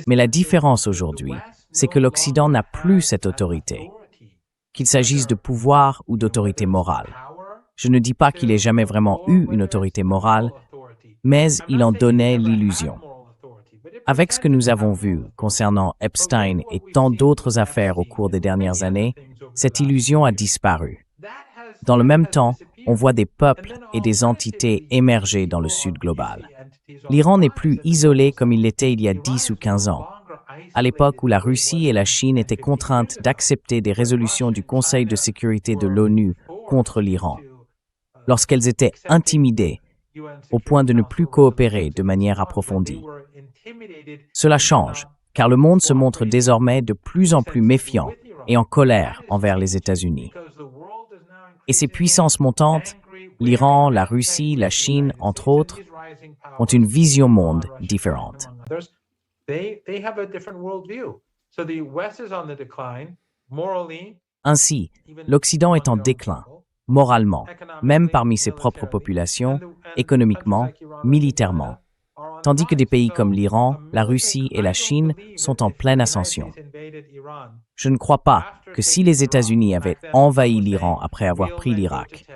S3: Mais la différence aujourd'hui, c'est que l'Occident n'a plus cette autorité, qu'il s'agisse de pouvoir ou d'autorité morale. Je ne dis pas qu'il ait jamais vraiment eu une autorité morale, mais il en donnait l'illusion. Avec ce que nous avons vu concernant Epstein et tant d'autres affaires au cours des dernières années, cette illusion a disparu. Dans le même temps, on voit des peuples et des entités émerger dans le Sud global. L'Iran n'est plus isolé comme il l'était il y a 10 ou 15 ans, à l'époque où la Russie et la Chine étaient contraintes d'accepter des résolutions du Conseil de sécurité de l'ONU contre l'Iran, lorsqu'elles étaient intimidées au point de ne plus coopérer de manière approfondie. Cela change, car le monde se montre désormais de plus en plus méfiant et en colère envers les États-Unis. Et ces puissances montantes, l'Iran, la Russie, la Chine, entre autres, ont une vision monde différente. Ainsi, l'Occident est en déclin, moralement, même parmi ses propres populations, économiquement, militairement, tandis que des pays comme l'Iran, la Russie et la Chine sont en pleine ascension. Je ne crois pas que si les États-Unis avaient envahi l'Iran après avoir pris l'Irak,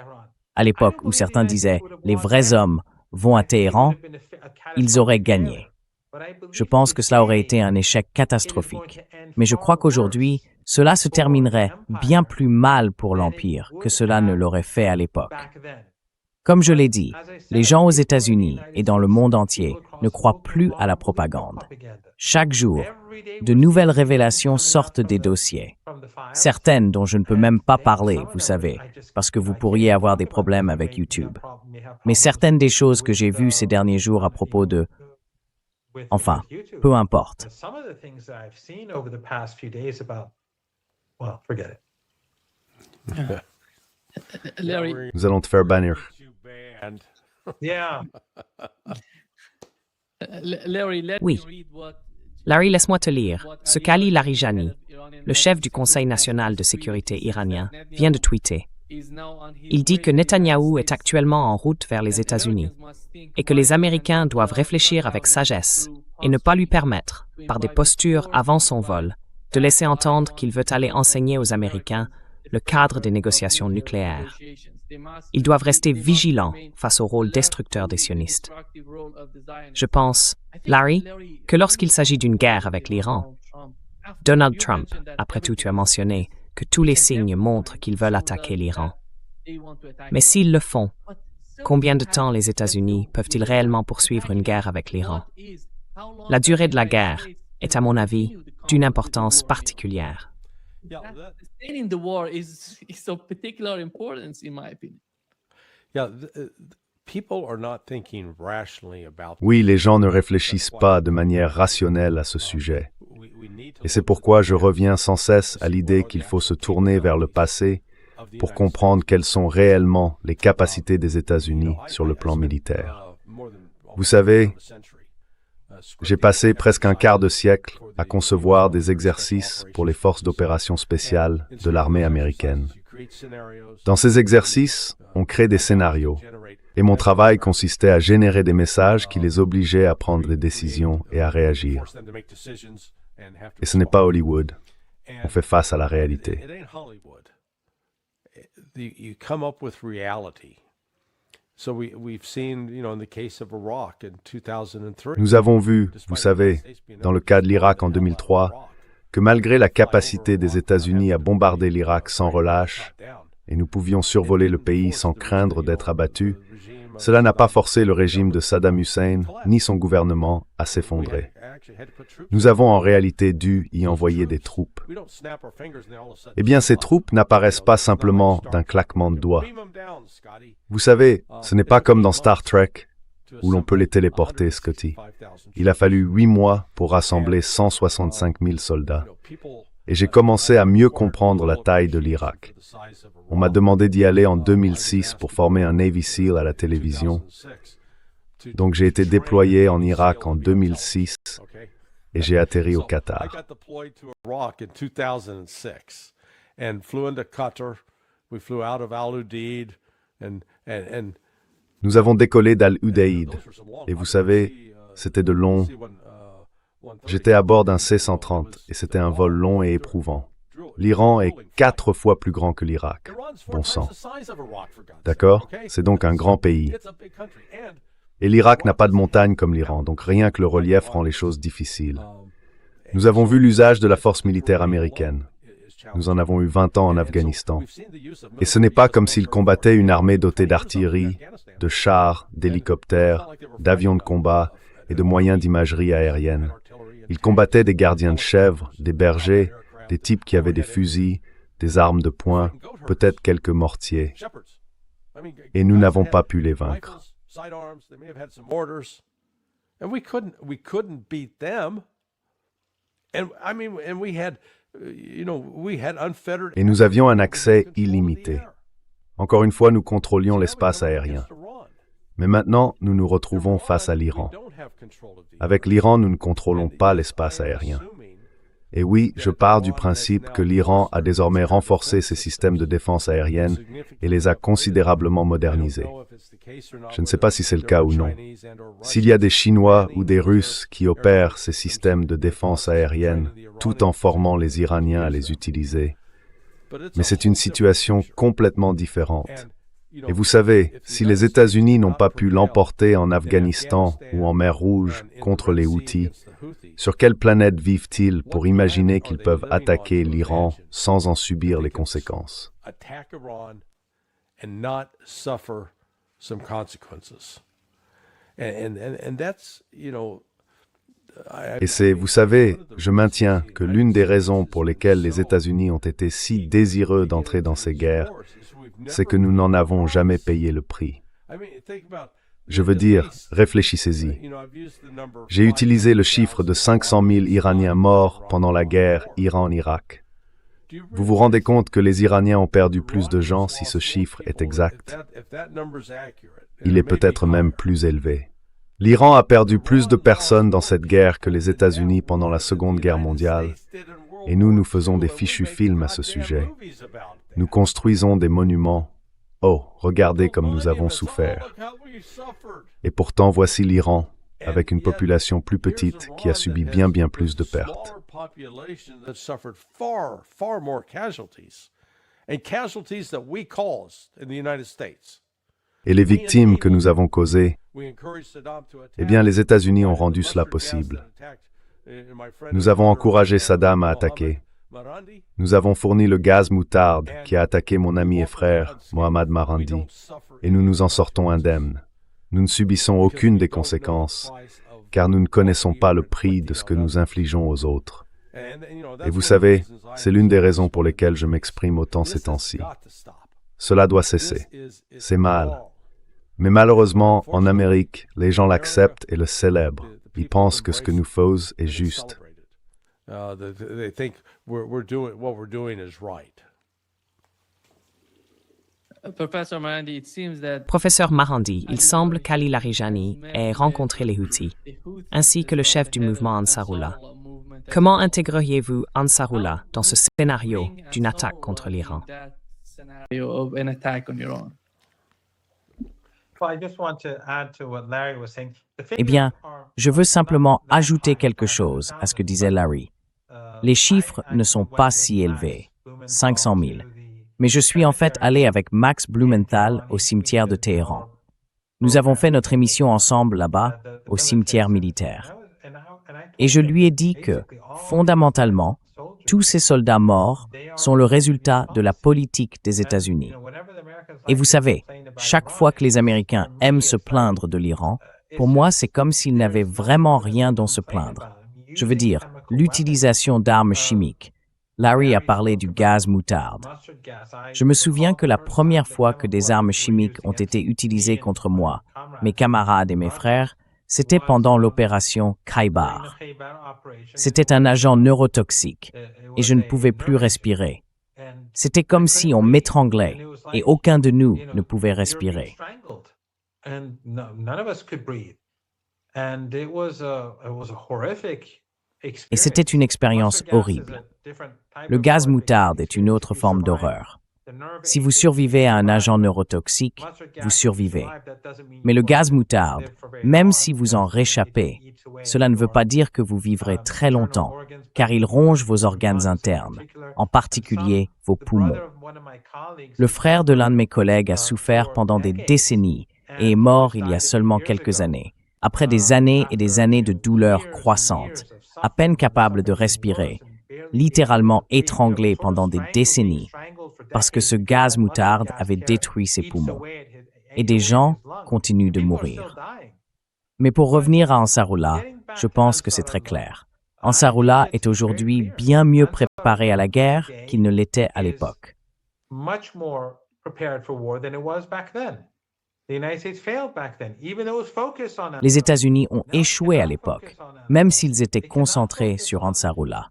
S3: à l'époque où certains disaient « les vrais hommes vont à Téhéran », ils auraient gagné. Je pense que cela aurait été un échec catastrophique. Mais je crois qu'aujourd'hui, cela se terminerait bien plus mal pour l'Empire que cela ne l'aurait fait à l'époque. Comme je l'ai dit, les gens aux États-Unis et dans le monde entier ne croient plus à la propagande. Chaque jour, de nouvelles révélations sortent des dossiers. Certaines dont je ne peux même pas parler, vous savez, parce que vous pourriez avoir des problèmes avec YouTube. Mais certaines des choses que j'ai vues ces derniers jours à propos de... Enfin, peu importe.
S2: Nous allons te faire bannir.
S1: Oui. Larry, laisse-moi te lire ce qu'Ali Larijani, le chef du Conseil national de sécurité iranien, vient de tweeter. Il dit que Netanyahou est actuellement en route vers les États-Unis et que les Américains doivent réfléchir avec sagesse et ne pas lui permettre, par des postures avant son vol, de laisser entendre qu'il veut aller enseigner aux Américains le cadre des négociations nucléaires. Ils doivent rester vigilants face au rôle destructeur des sionistes. Je pense, Larry, que lorsqu'il s'agit d'une guerre avec l'Iran, Donald Trump, après tout tu as mentionné, que tous les signes montrent qu'ils veulent attaquer l'Iran. Mais s'ils le font, combien de temps les États-Unis peuvent-ils réellement poursuivre une guerre avec l'Iran? La durée de la guerre est, à mon avis, d'une importance particulière.
S2: Oui, les gens ne réfléchissent pas de manière rationnelle à ce sujet. Et c'est pourquoi je reviens sans cesse à l'idée qu'il faut se tourner vers le passé pour comprendre quelles sont réellement les capacités des États-Unis sur le plan militaire. Vous savez, j'ai passé presque un quart de siècle à concevoir des exercices pour les forces d'opération spéciales de l'armée américaine. Dans ces exercices, on crée des scénarios, et mon travail consistait à générer des messages qui les obligeaient à prendre des décisions et à réagir. Et ce n'est pas Hollywood. On fait face à la réalité. Nous avons vu, vous savez, dans le cas de l'Irak en 2003, que malgré la capacité des États-Unis à bombarder l'Irak sans relâche, et nous pouvions survoler le pays sans craindre d'être abattus, cela n'a pas forcé le régime de Saddam Hussein ni son gouvernement à s'effondrer. Nous avons en réalité dû y envoyer des troupes. Eh bien, ces troupes n'apparaissent pas simplement d'un claquement de doigts. Vous savez, ce n'est pas comme dans Star Trek, où l'on peut les téléporter, Scotty. Il a fallu 8 mois pour rassembler 165 000 soldats. et j'ai commencé à mieux comprendre la taille de l'Irak. On m'a demandé d'y aller en 2006 pour former un Navy SEAL à la télévision. Donc j'ai été déployé en Irak en 2006 et j'ai atterri au Qatar. Nous avons décollé d'Al-Udeid et vous savez, c'était de long. J'étais à bord d'un C-130 et c'était un vol long et éprouvant. L'Iran est 4 fois plus grand que l'Irak. Bon sang. D'accord? C'est donc un grand pays. Et l'Irak n'a pas de montagne comme l'Iran, donc rien que le relief rend les choses difficiles. Nous avons vu l'usage de la force militaire américaine. Nous en avons eu 20 ans en Afghanistan. Et ce n'est pas comme s'ils combattaient une armée dotée d'artillerie, de chars, d'hélicoptères, d'avions de combat et de moyens d'imagerie aérienne. Ils combattaient des gardiens de chèvres, des bergers, des types qui avaient des fusils, des armes de poing, peut-être quelques mortiers. Et nous n'avons pas pu les vaincre. Et nous avions un accès illimité. Encore une fois, nous contrôlions l'espace aérien. Mais maintenant, nous nous retrouvons face à l'Iran. Avec l'Iran, nous ne contrôlons pas l'espace aérien. Et oui, je pars du principe que l'Iran a désormais renforcé ses systèmes de défense aérienne et les a considérablement modernisés. Je ne sais pas si c'est le cas ou non. S'il y a des Chinois ou des Russes qui opèrent ces systèmes de défense aérienne tout en formant les Iraniens à les utiliser, mais c'est une situation complètement différente. Et vous savez, si les États-Unis n'ont pas pu l'emporter en Afghanistan ou en mer Rouge contre les Houthis, sur quelle planète vivent-ils pour imaginer qu'ils peuvent attaquer l'Iran sans en subir les conséquences? Et c'est, vous savez, je maintiens que l'une des raisons pour lesquelles les États-Unis ont été si désireux d'entrer dans ces guerres, c'est que nous n'en avons jamais payé le prix. Je veux dire, réfléchissez-y. J'ai utilisé le chiffre de 500 000 Iraniens morts pendant la guerre Iran-Irak. Vous vous rendez compte que les Iraniens ont perdu plus de gens si ce chiffre est exact? Il est peut-être même plus élevé. L'Iran a perdu plus de personnes dans cette guerre que les États-Unis pendant la Seconde Guerre mondiale, et nous faisons des fichus films à ce sujet. Nous construisons des monuments. Oh, regardez comme nous avons souffert. Et pourtant, voici l'Iran, avec une population plus petite qui a subi bien plus de pertes. Et les victimes que nous avons causées, eh bien, les États-Unis ont rendu cela possible. Nous avons encouragé Saddam à attaquer. Nous avons fourni le gaz moutarde qui a attaqué mon ami et frère, Mohammad Marandi, et nous nous en sortons indemnes. Nous ne subissons aucune des conséquences, car nous ne connaissons pas le prix de ce que nous infligeons aux autres. Et vous savez, c'est l'une des raisons pour lesquelles je m'exprime autant ces temps-ci. Cela doit cesser. C'est mal. Mais malheureusement, en Amérique, les gens l'acceptent et le célèbrent. Ils pensent que ce que nous faisons est juste.
S5: They think we're doing what we're doing is right.
S1: Professeur Marandi, il semble qu'Ali Larijani ait rencontré les Houthis, ainsi que le chef du mouvement Ansarullah. Comment intégreriez-vous Ansarullah dans ce scénario d'une attaque contre l'Iran?
S3: Eh bien, je veux simplement ajouter quelque chose à ce que disait Larry. Les chiffres ne sont pas si élevés, 500 000. Mais je suis en fait allé avec Max Blumenthal au cimetière de Téhéran. Nous avons fait notre émission ensemble là-bas, au cimetière militaire. Et je lui ai dit que, fondamentalement, tous ces soldats morts sont le résultat de la politique des États-Unis. Et vous savez, chaque fois que les Américains aiment se plaindre de l'Iran, pour moi, c'est comme s'ils n'avaient vraiment rien dont se plaindre. Je veux dire, l'utilisation d'armes chimiques. Larry a parlé du gaz moutarde. Je me souviens que la première fois que des armes chimiques ont été utilisées contre moi, mes camarades et mes frères, C'était pendant l'opération Khaybar. C'était un agent neurotoxique et je ne pouvais plus respirer. C'était comme si on m'étranglait et aucun de nous ne pouvait respirer. Et c'était une expérience horrible. Le gaz moutarde est une autre forme d'horreur. Si vous survivez à un agent neurotoxique, vous survivez. Mais le gaz moutarde, même si vous en réchappez, cela ne veut pas dire que vous vivrez très longtemps, car il ronge vos organes internes, en particulier vos poumons. Le frère de l'un de mes collègues a souffert pendant des décennies et est mort il y a seulement quelques années, après des années et des années de douleurs croissantes, à peine capable de respirer, littéralement étranglé pendant des décennies, parce que ce gaz moutarde avait détruit ses poumons. Et des gens continuent de mourir. Mais pour revenir à Ansarullah, je pense que c'est très clair. Ansarullah est aujourd'hui bien mieux préparé à la guerre qu'il ne l'était à l'époque. Les États-Unis ont échoué à l'époque, même s'ils étaient concentrés sur Ansarullah.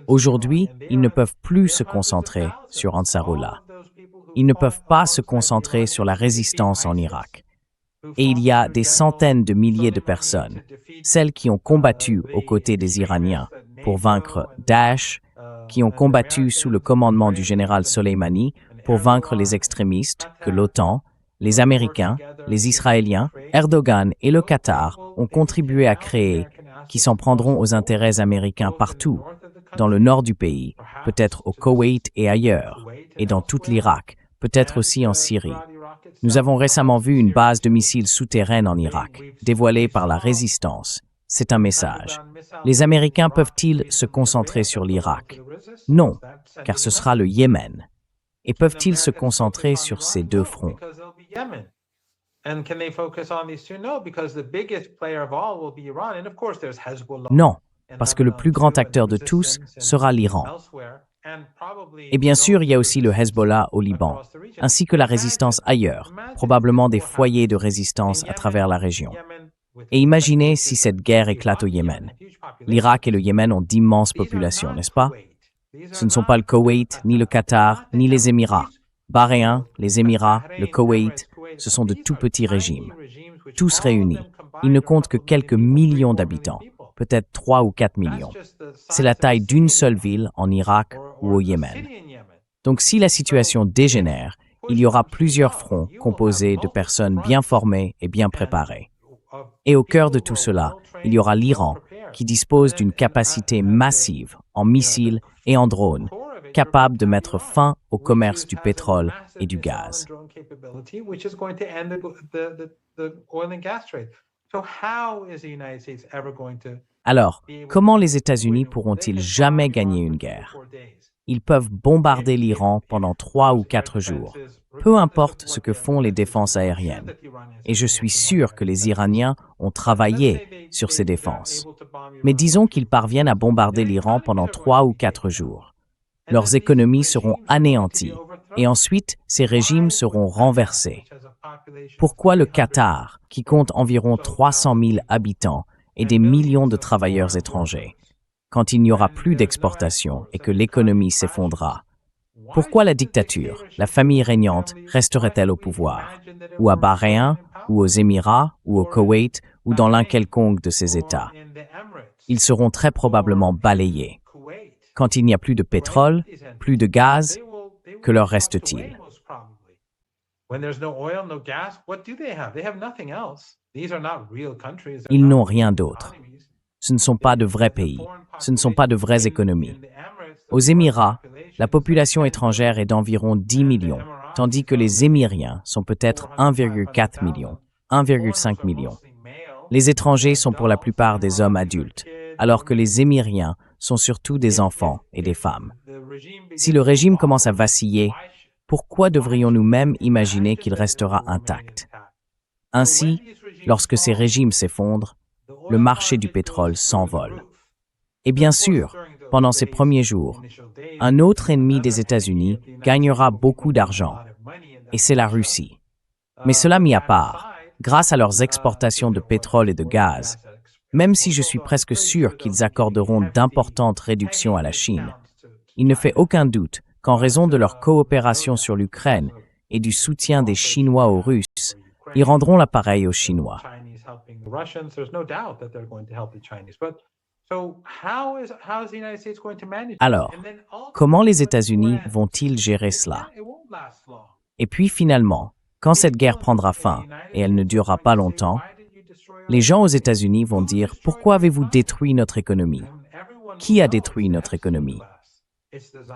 S3: Aujourd'hui, ils ne peuvent plus se concentrer sur Ansarullah. Ils ne peuvent pas se concentrer sur la résistance en Irak. Et il y a des centaines de milliers de personnes, celles qui ont combattu aux côtés des Iraniens pour vaincre Daesh, qui ont combattu sous le commandement du général Soleimani pour vaincre les extrémistes que l'OTAN, les Américains, les Israéliens, Erdogan et le Qatar ont contribué à créer, qui s'en prendront aux intérêts américains partout, dans le nord du pays, peut-être au Koweït et ailleurs, et dans tout l'Irak, peut-être aussi en Syrie. Nous avons récemment vu une base de missiles souterraine en Irak, dévoilée par la résistance. C'est un message. Les Américains peuvent-ils se concentrer sur l'Irak? Non, car ce sera le Yémen. Et peuvent-ils se concentrer sur ces deux fronts? Non, parce que le plus grand acteur de tous sera l'Iran. Et bien sûr, il y a aussi le Hezbollah au Liban, ainsi que la résistance ailleurs, probablement des foyers de résistance à travers la région. Et imaginez si cette guerre éclate au Yémen. L'Irak et le Yémen ont d'immenses populations, n'est-ce pas? Ce ne sont pas le Koweït, ni le Qatar, ni les Émirats. Bahreïn, les Émirats, le Koweït, ce sont de tout petits régimes. Tous réunis, ils ne comptent que quelques millions d'habitants, peut-être 3 ou 4 millions. C'est la taille d'une seule ville en Irak ou au Yémen. Donc si la situation dégénère, il y aura plusieurs fronts composés de personnes bien formées et bien préparées. Et au cœur de tout cela, il y aura l'Iran, qui dispose d'une capacité massive en missiles et en drones, capable de mettre fin au commerce du pétrole et du gaz. Alors, comment les États-Unis pourront-ils jamais gagner une guerre? Ils peuvent bombarder l'Iran pendant 3 ou 4 jours, peu importe ce que font les défenses aériennes. Et je suis sûr que les Iraniens ont travaillé sur ces défenses. Mais disons qu'ils parviennent à bombarder l'Iran pendant 3 ou 4 jours. Leurs économies seront anéanties, et ensuite ces régimes seront renversés. Pourquoi le Qatar, qui compte environ 300 000 habitants et des millions de travailleurs étrangers, quand il n'y aura plus d'exportation et que l'économie s'effondrera? Pourquoi la dictature, la famille régnante, resterait-elle au pouvoir? Ou à Bahreïn, ou aux Émirats, ou au Koweït, ou dans l'un quelconque de ces États? Ils seront très probablement balayés. Quand il n'y a plus de pétrole, plus de gaz, que leur reste-t-il? Ils n'ont rien d'autre. Ce ne sont pas de vrais pays. Ce ne sont pas de vraies économies. Aux Émirats, la population étrangère est d'environ 10 millions, tandis que les Émiriens sont peut-être 1,4 million, 1,5 million. Les étrangers sont pour la plupart des hommes adultes, alors que les Émiriens sont surtout des enfants et des femmes. Si le régime commence à vaciller, pourquoi devrions-nous même imaginer qu'il restera intact? Ainsi, lorsque ces régimes s'effondrent, le marché du pétrole s'envole. Et bien sûr, pendant ces premiers jours, un autre ennemi des États-Unis gagnera beaucoup d'argent, et c'est la Russie. Mais cela mis à part, grâce à leurs exportations de pétrole et de gaz, même si je suis presque sûr qu'ils accorderont d'importantes réductions à la Chine. Il ne fait aucun doute qu'en raison de leur coopération sur l'Ukraine et du soutien des Chinois aux Russes, ils rendront l'appareil aux Chinois. Alors, comment les États-Unis vont-ils gérer cela? Et puis finalement, quand cette guerre prendra fin, et elle ne durera pas longtemps, les gens aux États-Unis vont dire « Pourquoi avez-vous détruit notre économie? Qui a détruit notre économie ?»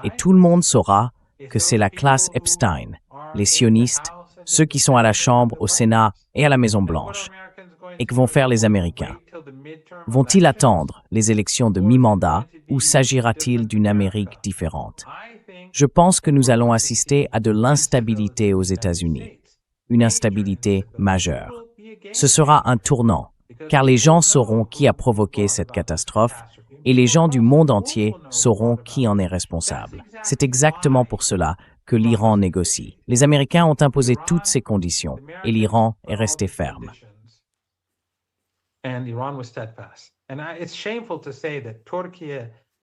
S3: Et tout le monde saura que c'est la classe Epstein, les sionistes, ceux qui sont à la Chambre, au Sénat et à la Maison-Blanche. Et que vont faire les Américains? Vont-ils attendre les élections de mi-mandat ou s'agira-t-il d'une Amérique différente? Je pense que nous allons assister à de l'instabilité aux États-Unis, une instabilité majeure. Ce sera un tournant, car les gens sauront qui a provoqué cette catastrophe et les gens du monde entier sauront qui en est responsable. C'est exactement pour cela que l'Iran négocie. Les Américains ont imposé toutes ces conditions et l'Iran est resté ferme.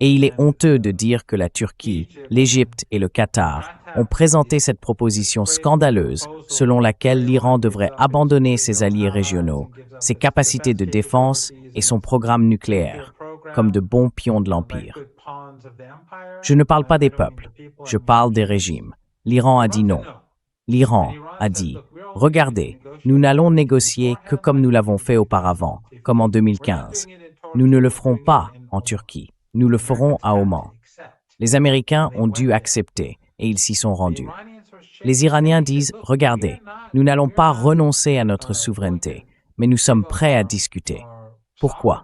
S3: Et il est honteux de dire que la Turquie, l'Égypte et le Qatar ont présenté cette proposition scandaleuse selon laquelle l'Iran devrait abandonner ses alliés régionaux, ses capacités de défense et son programme nucléaire, comme de bons pions de l'Empire. Je ne parle pas des peuples, je parle des régimes. L'Iran a dit non. L'Iran a dit « Regardez, nous n'allons négocier que comme nous l'avons fait auparavant, comme en 2015. Nous ne le ferons pas en Turquie. Nous le ferons à Oman. » Les Américains ont dû accepter et ils s'y sont rendus. Les Iraniens disent « Regardez, nous n'allons pas renoncer à notre souveraineté, mais nous sommes prêts à discuter. » Pourquoi?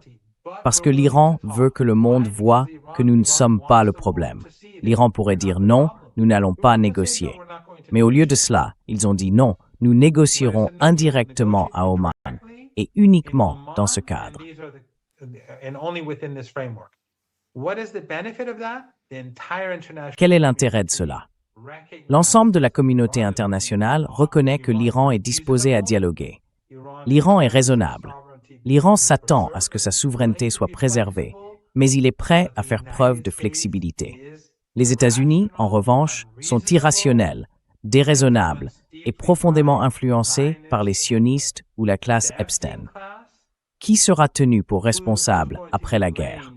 S3: Parce que l'Iran veut que le monde voie que nous ne sommes pas le problème. L'Iran pourrait dire « Non, nous n'allons pas négocier. » Mais au lieu de cela, ils ont dit « Non, nous négocierons indirectement à Oman et uniquement dans ce cadre. » Quel est l'intérêt de cela? L'ensemble de la communauté internationale reconnaît que l'Iran est disposé à dialoguer. L'Iran est raisonnable. L'Iran s'attend à ce que sa souveraineté soit préservée, mais il est prêt à faire preuve de flexibilité. Les États-Unis, en revanche, sont irrationnels, déraisonnables et profondément influencés par les sionistes ou la classe Epstein. Qui sera tenu pour responsable après la guerre?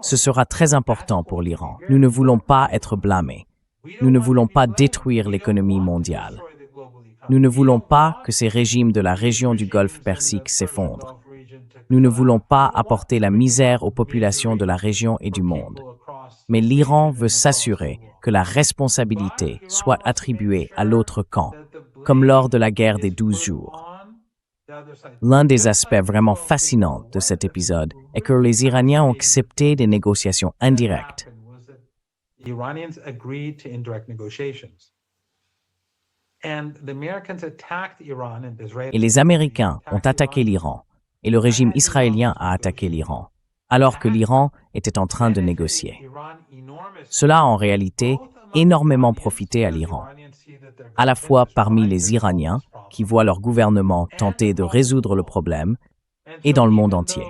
S3: Ce sera très important pour l'Iran. Nous ne voulons pas être blâmés. Nous ne voulons pas détruire l'économie mondiale. Nous ne voulons pas que ces régimes de la région du Golfe Persique s'effondrent. Nous ne voulons pas apporter la misère aux populations de la région et du monde. Mais l'Iran veut s'assurer que la responsabilité soit attribuée à l'autre camp, comme lors de la guerre des 12 jours. L'un des aspects vraiment fascinants de cet épisode est que les Iraniens ont accepté des négociations indirectes. Et les Américains ont attaqué l'Iran, et le régime israélien a attaqué l'Iran, alors que l'Iran était en train de négocier. Cela a en réalité énormément profité à l'Iran, à la fois parmi les Iraniens, qui voient leur gouvernement tenter de résoudre le problème, et dans le monde entier.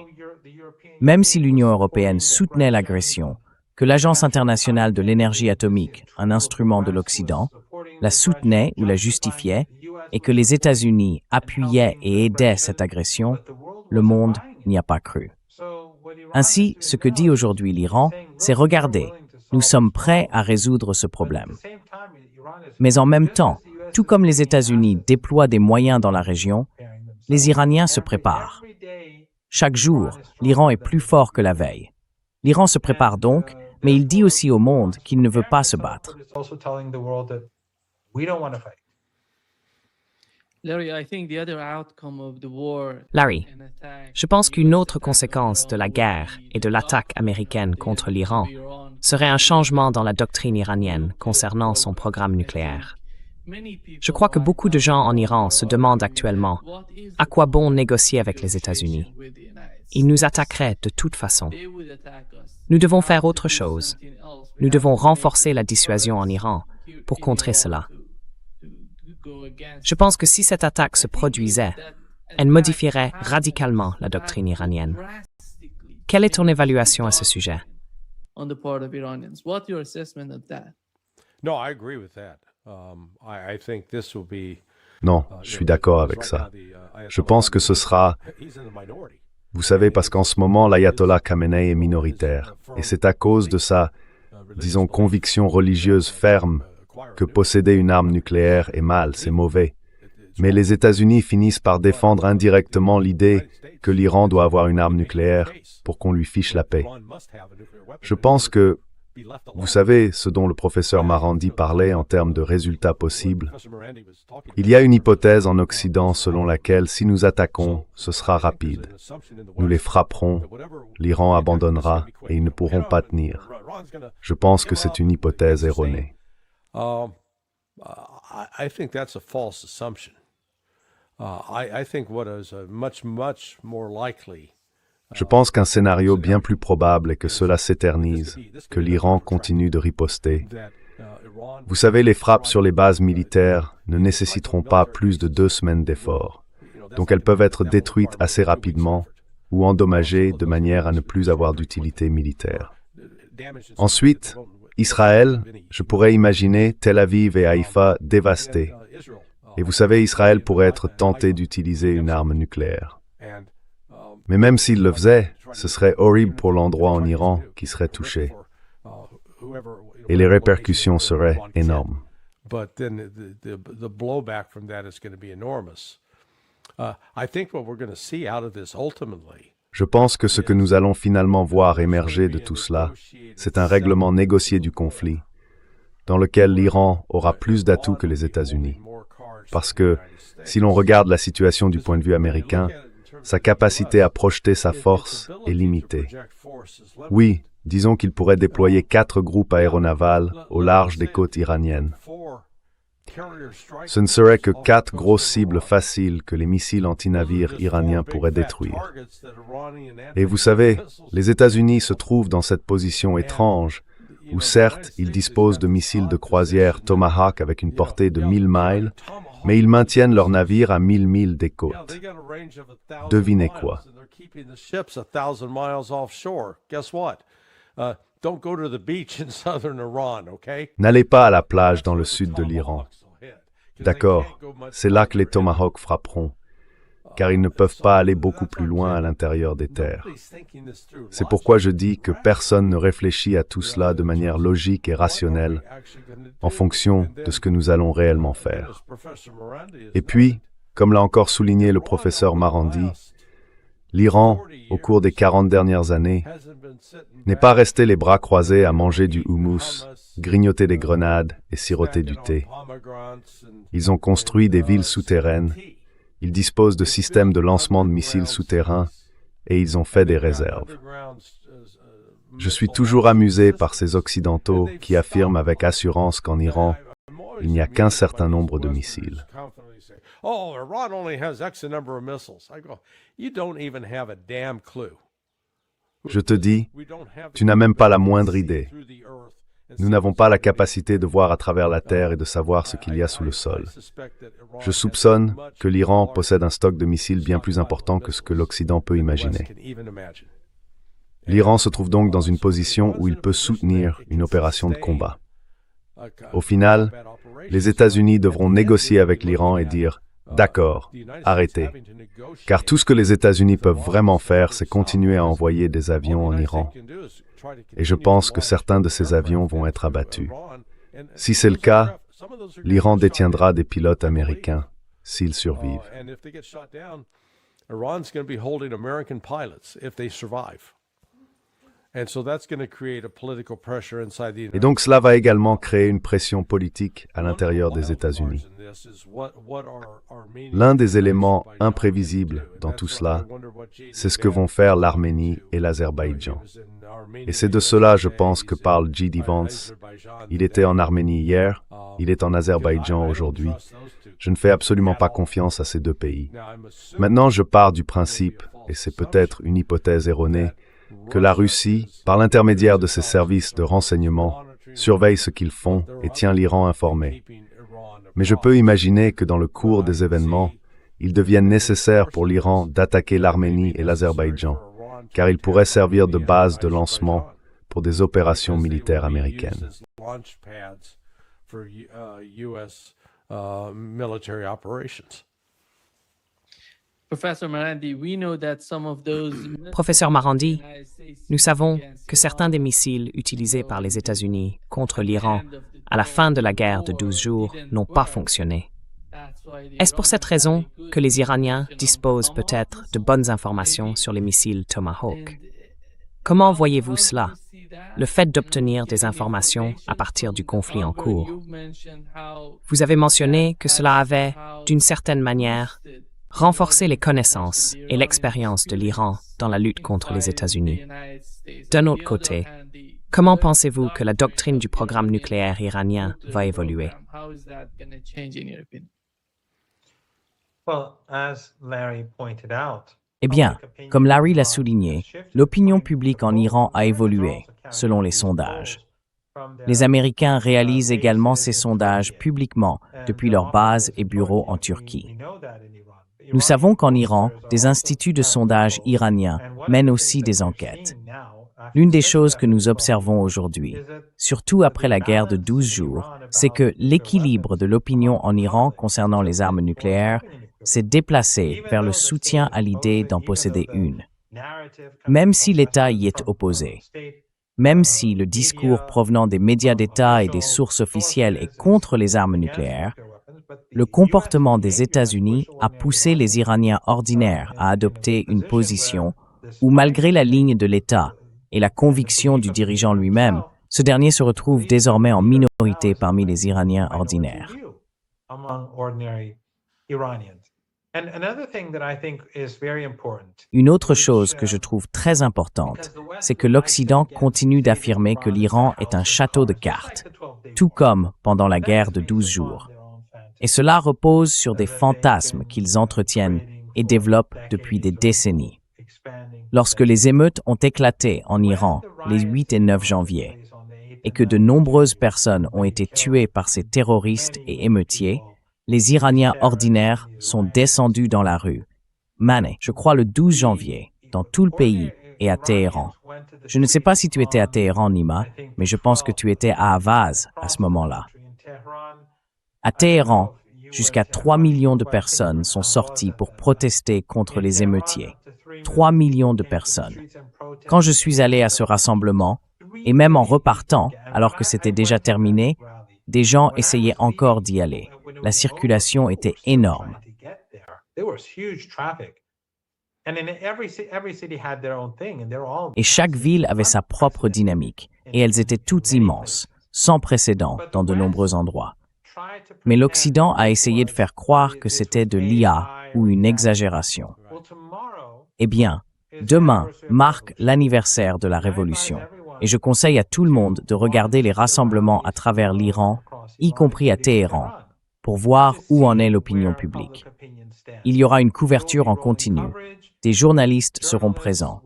S3: Même si l'Union européenne soutenait l'agression, que l'Agence internationale de l'énergie atomique, un instrument de l'Occident, la soutenait ou la justifiait, et que les États-Unis appuyaient et aidaient cette agression, le monde n'y a pas cru. Ainsi, ce que dit aujourd'hui l'Iran, c'est « Regardez, nous sommes prêts à résoudre ce problème. » Mais en même temps, tout comme les États-Unis déploient des moyens dans la région, les Iraniens se préparent. Chaque jour, l'Iran est plus fort que la veille. L'Iran se prépare donc, mais il dit aussi au monde qu'il ne veut pas se battre.
S1: Larry, je pense qu'une autre conséquence de la guerre et de l'attaque américaine contre l'Iran serait un changement dans la doctrine iranienne concernant son programme nucléaire. Je crois que beaucoup de gens en Iran se demandent actuellement à quoi bon négocier avec les États-Unis. Ils nous attaqueraient de toute façon. Nous devons faire autre chose. Nous devons renforcer la dissuasion en Iran pour contrer cela. Je pense que si cette attaque se produisait, elle modifierait radicalement la doctrine iranienne. Quelle est ton évaluation à ce sujet?
S4: On the part of Iranians. What's your assessment of that?
S5: No, I agree with that. I think this will be.
S2: Non, je suis d'accord avec ça. Je pense que ce sera... Vous savez, parce qu'en ce moment, l'ayatollah Khamenei est minoritaire. Et c'est à cause de sa, disons, conviction religieuse ferme que posséder une arme nucléaire est mal, c'est mauvais. Mais les États-Unis finissent par défendre indirectement l'idée que l'Iran doit avoir une arme nucléaire pour qu'on lui fiche la paix. Je pense que, vous savez, ce dont le professeur Marandi parlait en termes de résultats possibles, il y a une hypothèse en Occident selon laquelle si nous attaquons, ce sera rapide. Nous les frapperons, l'Iran abandonnera et ils ne pourront pas tenir. Je pense que c'est une hypothèse erronée.
S5: I think that's a false assumption. I think what is much more likely.
S2: Je pense qu'un scénario bien plus probable est que cela s'éternise, que l'Iran continue de riposter. Vous savez, les frappes sur les bases militaires ne nécessiteront pas plus de 2 semaines d'efforts, donc elles peuvent être détruites assez rapidement ou endommagées de manière à ne plus avoir d'utilité militaire. Ensuite, Israël, je pourrais imaginer Tel Aviv et Haïfa dévastés. Et vous savez, Israël pourrait être tenté d'utiliser une arme nucléaire. Mais même s'il le faisait, ce serait horrible pour l'endroit en Iran qui serait touché. Et les répercussions seraient énormes. Je pense que ce que nous allons finalement voir émerger de tout cela, c'est un règlement négocié du conflit, dans lequel l'Iran aura plus d'atouts que les États-Unis. Parce que, si l'on regarde la situation du point de vue américain, sa capacité à projeter sa force est limitée. Oui, disons qu'il pourrait déployer 4 groupes aéronavals au large des côtes iraniennes. Ce ne serait que 4 grosses cibles faciles que les missiles antinavires iraniens pourraient détruire. Et vous savez, les États-Unis se trouvent dans cette position étrange, où certes, ils disposent de missiles de croisière Tomahawk avec une portée de 1000 miles, mais ils maintiennent leurs navires à 1000 milles des côtes. Devinez quoi? N'allez pas à la plage dans le sud de l'Iran. D'accord, c'est là que les Tomahawks frapperont, car ils ne peuvent pas aller beaucoup plus loin à l'intérieur des terres. C'est pourquoi je dis que personne ne réfléchit à tout cela de manière logique et rationnelle, en fonction de ce que nous allons réellement faire. Et puis, comme l'a encore souligné le professeur Marandi, l'Iran, au cours des 40 dernières années, n'est pas resté les bras croisés à manger du houmous, grignoter des grenades et siroter du thé. Ils ont construit des villes souterraines, ils disposent de systèmes de lancement de missiles souterrains et ils ont fait des réserves. Je suis toujours amusé par ces Occidentaux qui affirment avec assurance qu'en Iran, il n'y a qu'un certain nombre de missiles. Je te dis, tu n'as même pas la moindre idée. Nous n'avons pas la capacité de voir à travers la terre et de savoir ce qu'il y a sous le sol. Je soupçonne que l'Iran possède un stock de missiles bien plus important que ce que l'Occident peut imaginer. L'Iran se trouve donc dans une position où il peut soutenir une opération de combat. Au final, les États-Unis devront négocier avec l'Iran et dire « D'accord, arrêtez ». Car tout ce que les États-Unis peuvent vraiment faire, c'est continuer à envoyer des avions en Iran. Et je pense que certains de ces avions vont être abattus. Si c'est le cas, l'Iran détiendra des pilotes américains, s'ils survivent. Et donc cela va également créer une pression politique à l'intérieur des États-Unis. L'un des éléments imprévisibles dans tout cela, c'est ce que vont faire l'Arménie et l'Azerbaïdjan. Et c'est de cela, je pense, que parle J.D. Vance. Il était en Arménie hier, il est en Azerbaïdjan aujourd'hui. Je ne fais absolument pas confiance à ces 2 pays. Maintenant, je pars du principe, et c'est peut-être une hypothèse erronée, que la Russie, par l'intermédiaire de ses services de renseignement, surveille ce qu'ils font et tient l'Iran informé. Mais je peux imaginer que dans le cours des événements, il devienne nécessaire pour l'Iran d'attaquer l'Arménie et l'Azerbaïdjan, car ils pourraient servir de base de lancement pour des opérations militaires américaines.
S1: Professeur Marandi, nous savons que certains des missiles utilisés par les États-Unis contre l'Iran à la fin de la guerre de 12 jours n'ont pas fonctionné. Est-ce pour cette raison que les Iraniens disposent peut-être de bonnes informations sur les missiles Tomahawk? Comment voyez-vous cela, le fait d'obtenir des informations à partir du conflit en cours? Vous avez mentionné que cela avait, d'une certaine manière, renforcé les connaissances et l'expérience de l'Iran dans la lutte contre les États-Unis. D'un autre côté, comment pensez-vous que la doctrine du programme nucléaire iranien va évoluer?
S3: Eh bien, comme Larry l'a souligné, l'opinion publique en Iran a évolué, selon les sondages. Les Américains réalisent également ces sondages publiquement depuis leurs bases et bureaux en Turquie. Nous savons qu'en Iran, des instituts de sondage iraniens mènent aussi des enquêtes. L'une des choses que nous observons aujourd'hui, surtout après la guerre de 12 jours, c'est que l'équilibre de l'opinion en Iran concernant les armes nucléaires s'est déplacé vers le soutien à l'idée d'en posséder une. Même si l'État y est opposé, même si le discours provenant des médias d'État et des sources officielles est contre les armes nucléaires, le comportement des États-Unis a poussé les Iraniens ordinaires à adopter une position où, malgré la ligne de l'État et la conviction du dirigeant lui-même, ce dernier se retrouve désormais en minorité parmi les Iraniens ordinaires. Une autre chose que je trouve très importante, c'est que l'Occident continue d'affirmer que l'Iran est un château de cartes, tout comme pendant la guerre de 12 jours. Et cela repose sur des fantasmes qu'ils entretiennent et développent depuis des décennies. Lorsque les émeutes ont éclaté en Iran les 8 et 9 janvier, et que de nombreuses personnes ont été tuées par ces terroristes et émeutiers, les Iraniens ordinaires sont descendus dans la rue. Je crois le 12 janvier, dans tout le pays et à Téhéran. Je ne sais pas si tu étais à Téhéran, Nima, mais je pense que tu étais à Ahvaz à ce moment-là. À Téhéran, jusqu'à 3 millions de personnes sont sorties pour protester contre les émeutiers. 3 millions de personnes. Quand je suis allé à ce rassemblement, et même en repartant, alors que c'était déjà terminé, des gens essayaient encore d'y aller. La circulation était énorme. Et chaque ville avait sa propre dynamique, et elles étaient toutes immenses, sans précédent dans de nombreux endroits. Mais l'Occident a essayé de faire croire que c'était de l'IA ou une exagération. Eh bien, demain marque l'anniversaire de la Révolution, et je conseille à tout le monde de regarder les rassemblements à travers l'Iran, y compris à Téhéran, pour voir où en est l'opinion publique. Il y aura une couverture en continu, des journalistes seront présents,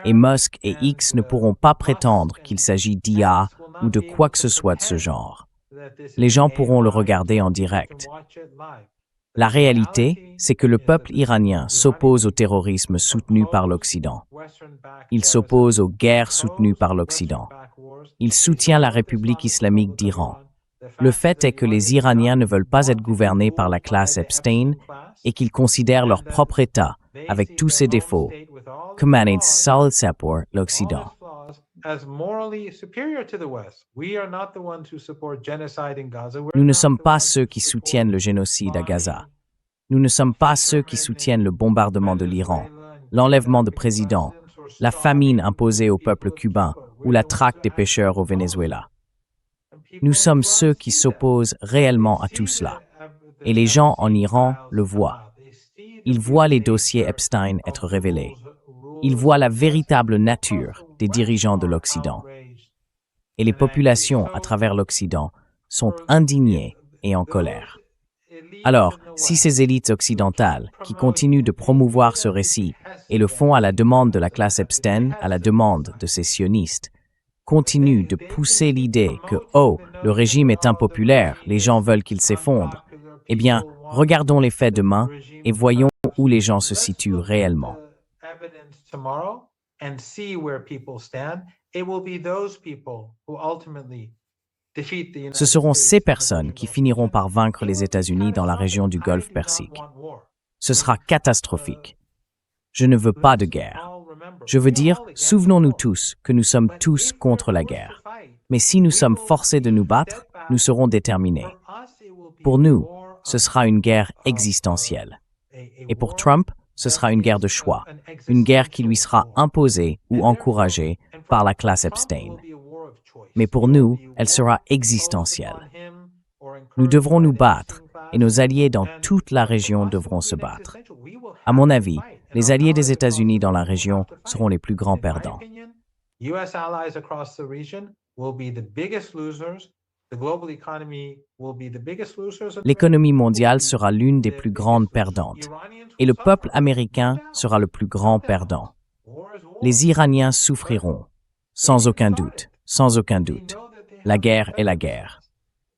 S3: et Musk et X ne pourront pas prétendre qu'il s'agit d'IA ou de quoi que ce soit de ce genre. Les gens pourront le regarder en direct. La réalité, c'est que le peuple iranien s'oppose au terrorisme soutenu par l'Occident. Il s'oppose aux guerres soutenues par l'Occident. Il soutient la République islamique d'Iran. Le fait est que les Iraniens ne veulent pas être gouvernés par la classe Epstein et qu'ils considèrent leur propre État, avec tous ses défauts, comme un solide pour l'Occident. Nous ne sommes pas ceux qui soutiennent le génocide à Gaza. Nous ne sommes pas ceux qui soutiennent le bombardement de l'Iran, l'enlèvement de présidents, la famine imposée au peuple cubain ou la traque des pêcheurs au Venezuela. Nous sommes ceux qui s'opposent réellement à tout cela. Et les gens en Iran le voient. Ils voient les dossiers Epstein être révélés. Ils voient la véritable nature des dirigeants de l'Occident. Et les populations à travers l'Occident sont indignées et en colère. Alors, si ces élites occidentales, qui continuent de promouvoir ce récit et le font à la demande de la classe Epstein, à la demande de ces sionistes, continuent de pousser l'idée que, oh, le régime est impopulaire, les gens veulent qu'il s'effondre, Eh bien, regardons les faits demain et voyons où les gens se situent réellement. Ce seront ces personnes qui finiront par vaincre les États-Unis dans la région du Golfe Persique. Ce sera catastrophique. Je ne veux pas de guerre. Je veux dire, souvenons-nous tous que nous sommes tous contre la guerre. Mais si nous sommes forcés de nous battre, nous serons déterminés. Pour nous, ce sera une guerre existentielle. Et pour Trump, ce sera une guerre de choix, une guerre qui lui sera imposée ou encouragée par la classe Epstein. Mais pour nous, elle sera existentielle. Nous devrons nous battre et nos alliés dans toute la région devront se battre. À mon avis, les alliés des États-Unis dans la région seront les plus grands perdants. L'économie mondiale sera l'une des plus grandes perdantes, et le peuple américain sera le plus grand perdant. Les Iraniens souffriront, sans aucun doute, sans aucun doute. La guerre est la guerre.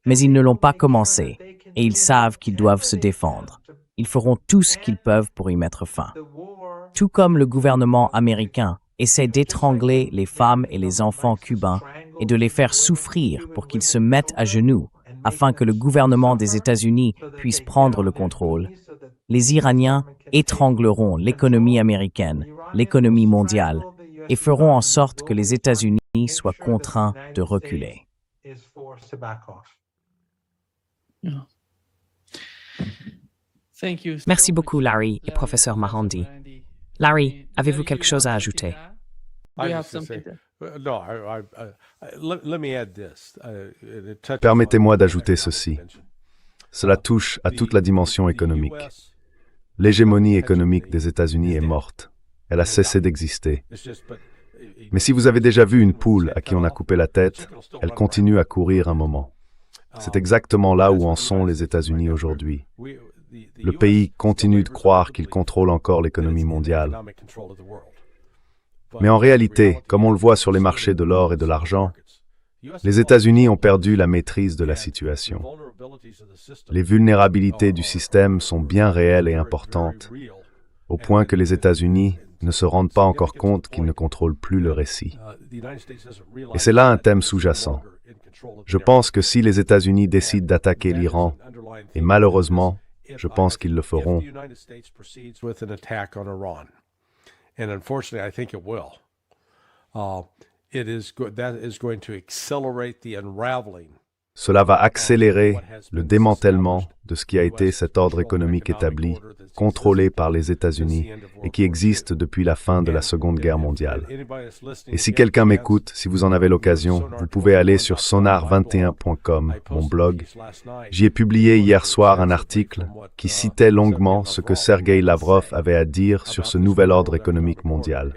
S3: Mais ils ne l'ont pas commencée, et ils savent qu'ils doivent se défendre. Ils feront tout ce qu'ils peuvent pour y mettre fin. Tout comme le gouvernement américain essaie d'étrangler les femmes et les enfants cubains et de les faire souffrir pour qu'ils se mettent à genoux afin que le gouvernement des États-Unis puisse prendre le contrôle, les Iraniens étrangleront l'économie américaine, l'économie mondiale, et feront en sorte que les États-Unis soient contraints de reculer.
S1: Merci beaucoup, Larry et professeur Marandi. Larry, avez-vous quelque chose à ajouter?
S4: Do you
S5: I
S4: have
S5: was gonna
S4: something
S5: say,
S4: to-
S5: no, let me add this. It touches
S2: Permettez-moi
S5: on
S2: d'ajouter
S5: the
S2: ceci.
S5: dimension.
S2: Cela touche à toute la dimension
S5: The
S2: économique.
S5: US,
S2: L'hégémonie économique des États-Unis est morte. Elle a cessé d'exister.
S5: it's just, but
S2: Mais si vous avez déjà vu une poule à qui on a coupé la tête, elle continue à courir un moment. C'est exactement là où en sont les États-Unis aujourd'hui. Le pays continue de croire qu'il contrôle encore l'économie mondiale. Mais en réalité, comme on le voit sur les marchés de l'or et de l'argent, les États-Unis ont perdu la maîtrise de la situation. Les vulnérabilités du système sont bien réelles et importantes, au point que les États-Unis ne se rendent pas encore compte qu'ils ne contrôlent plus le récit. Et c'est là un thème sous-jacent. Je pense que si les États-Unis décident d'attaquer l'Iran, et malheureusement, je pense qu'ils le feront,
S5: And unfortunately, I think it will. That is going to accelerate the unraveling.
S2: cela va accélérer le démantèlement de ce qui a été cet ordre économique établi, contrôlé par les États-Unis et qui existe depuis la fin de la Seconde Guerre mondiale. Et si quelqu'un m'écoute, si vous en avez l'occasion, vous pouvez aller sur sonar21.com, mon blog. J'y ai publié hier soir un article qui citait longuement ce que Sergei Lavrov avait à dire sur ce nouvel ordre économique mondial.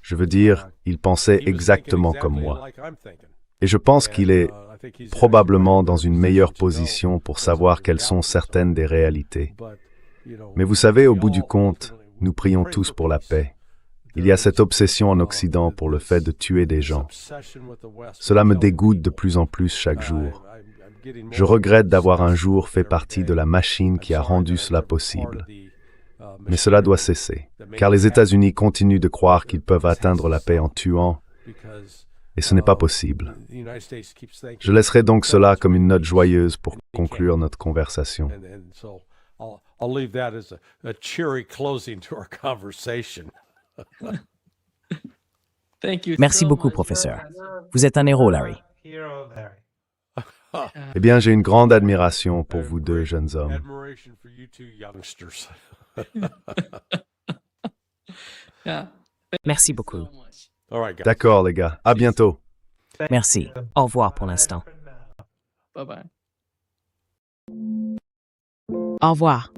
S2: Je veux dire, il pensait exactement comme moi. Et je pense qu'il est probablement dans une meilleure position pour savoir quelles sont certaines des réalités. Mais vous savez, au bout du compte, nous prions tous pour la paix. Il y a cette obsession en Occident pour le fait de tuer des gens. Cela me dégoûte de plus en plus chaque jour. Je regrette d'avoir un jour fait partie de la machine qui a rendu cela possible. Mais cela doit cesser, car les États-Unis continuent de croire qu'ils peuvent atteindre la paix en tuant, et ce n'est pas possible. Je laisserai donc cela comme une note joyeuse pour conclure notre conversation.
S5: I'll leave that as a cheery closing to our conversation.
S4: Thank you
S3: Merci
S4: so
S3: beaucoup,
S4: much.
S3: professeur. Vous êtes un héros, Larry.
S2: Eh bien, j'ai une grande admiration pour vous deux jeunes hommes.
S5: Admiration for you two youngsters.
S4: Yeah.
S1: Merci beaucoup.
S4: So much.
S5: All right, guys.
S2: D'accord, les gars. À bientôt.
S3: Merci.
S1: Au revoir pour l'instant.
S4: Bye-bye.
S6: Au revoir.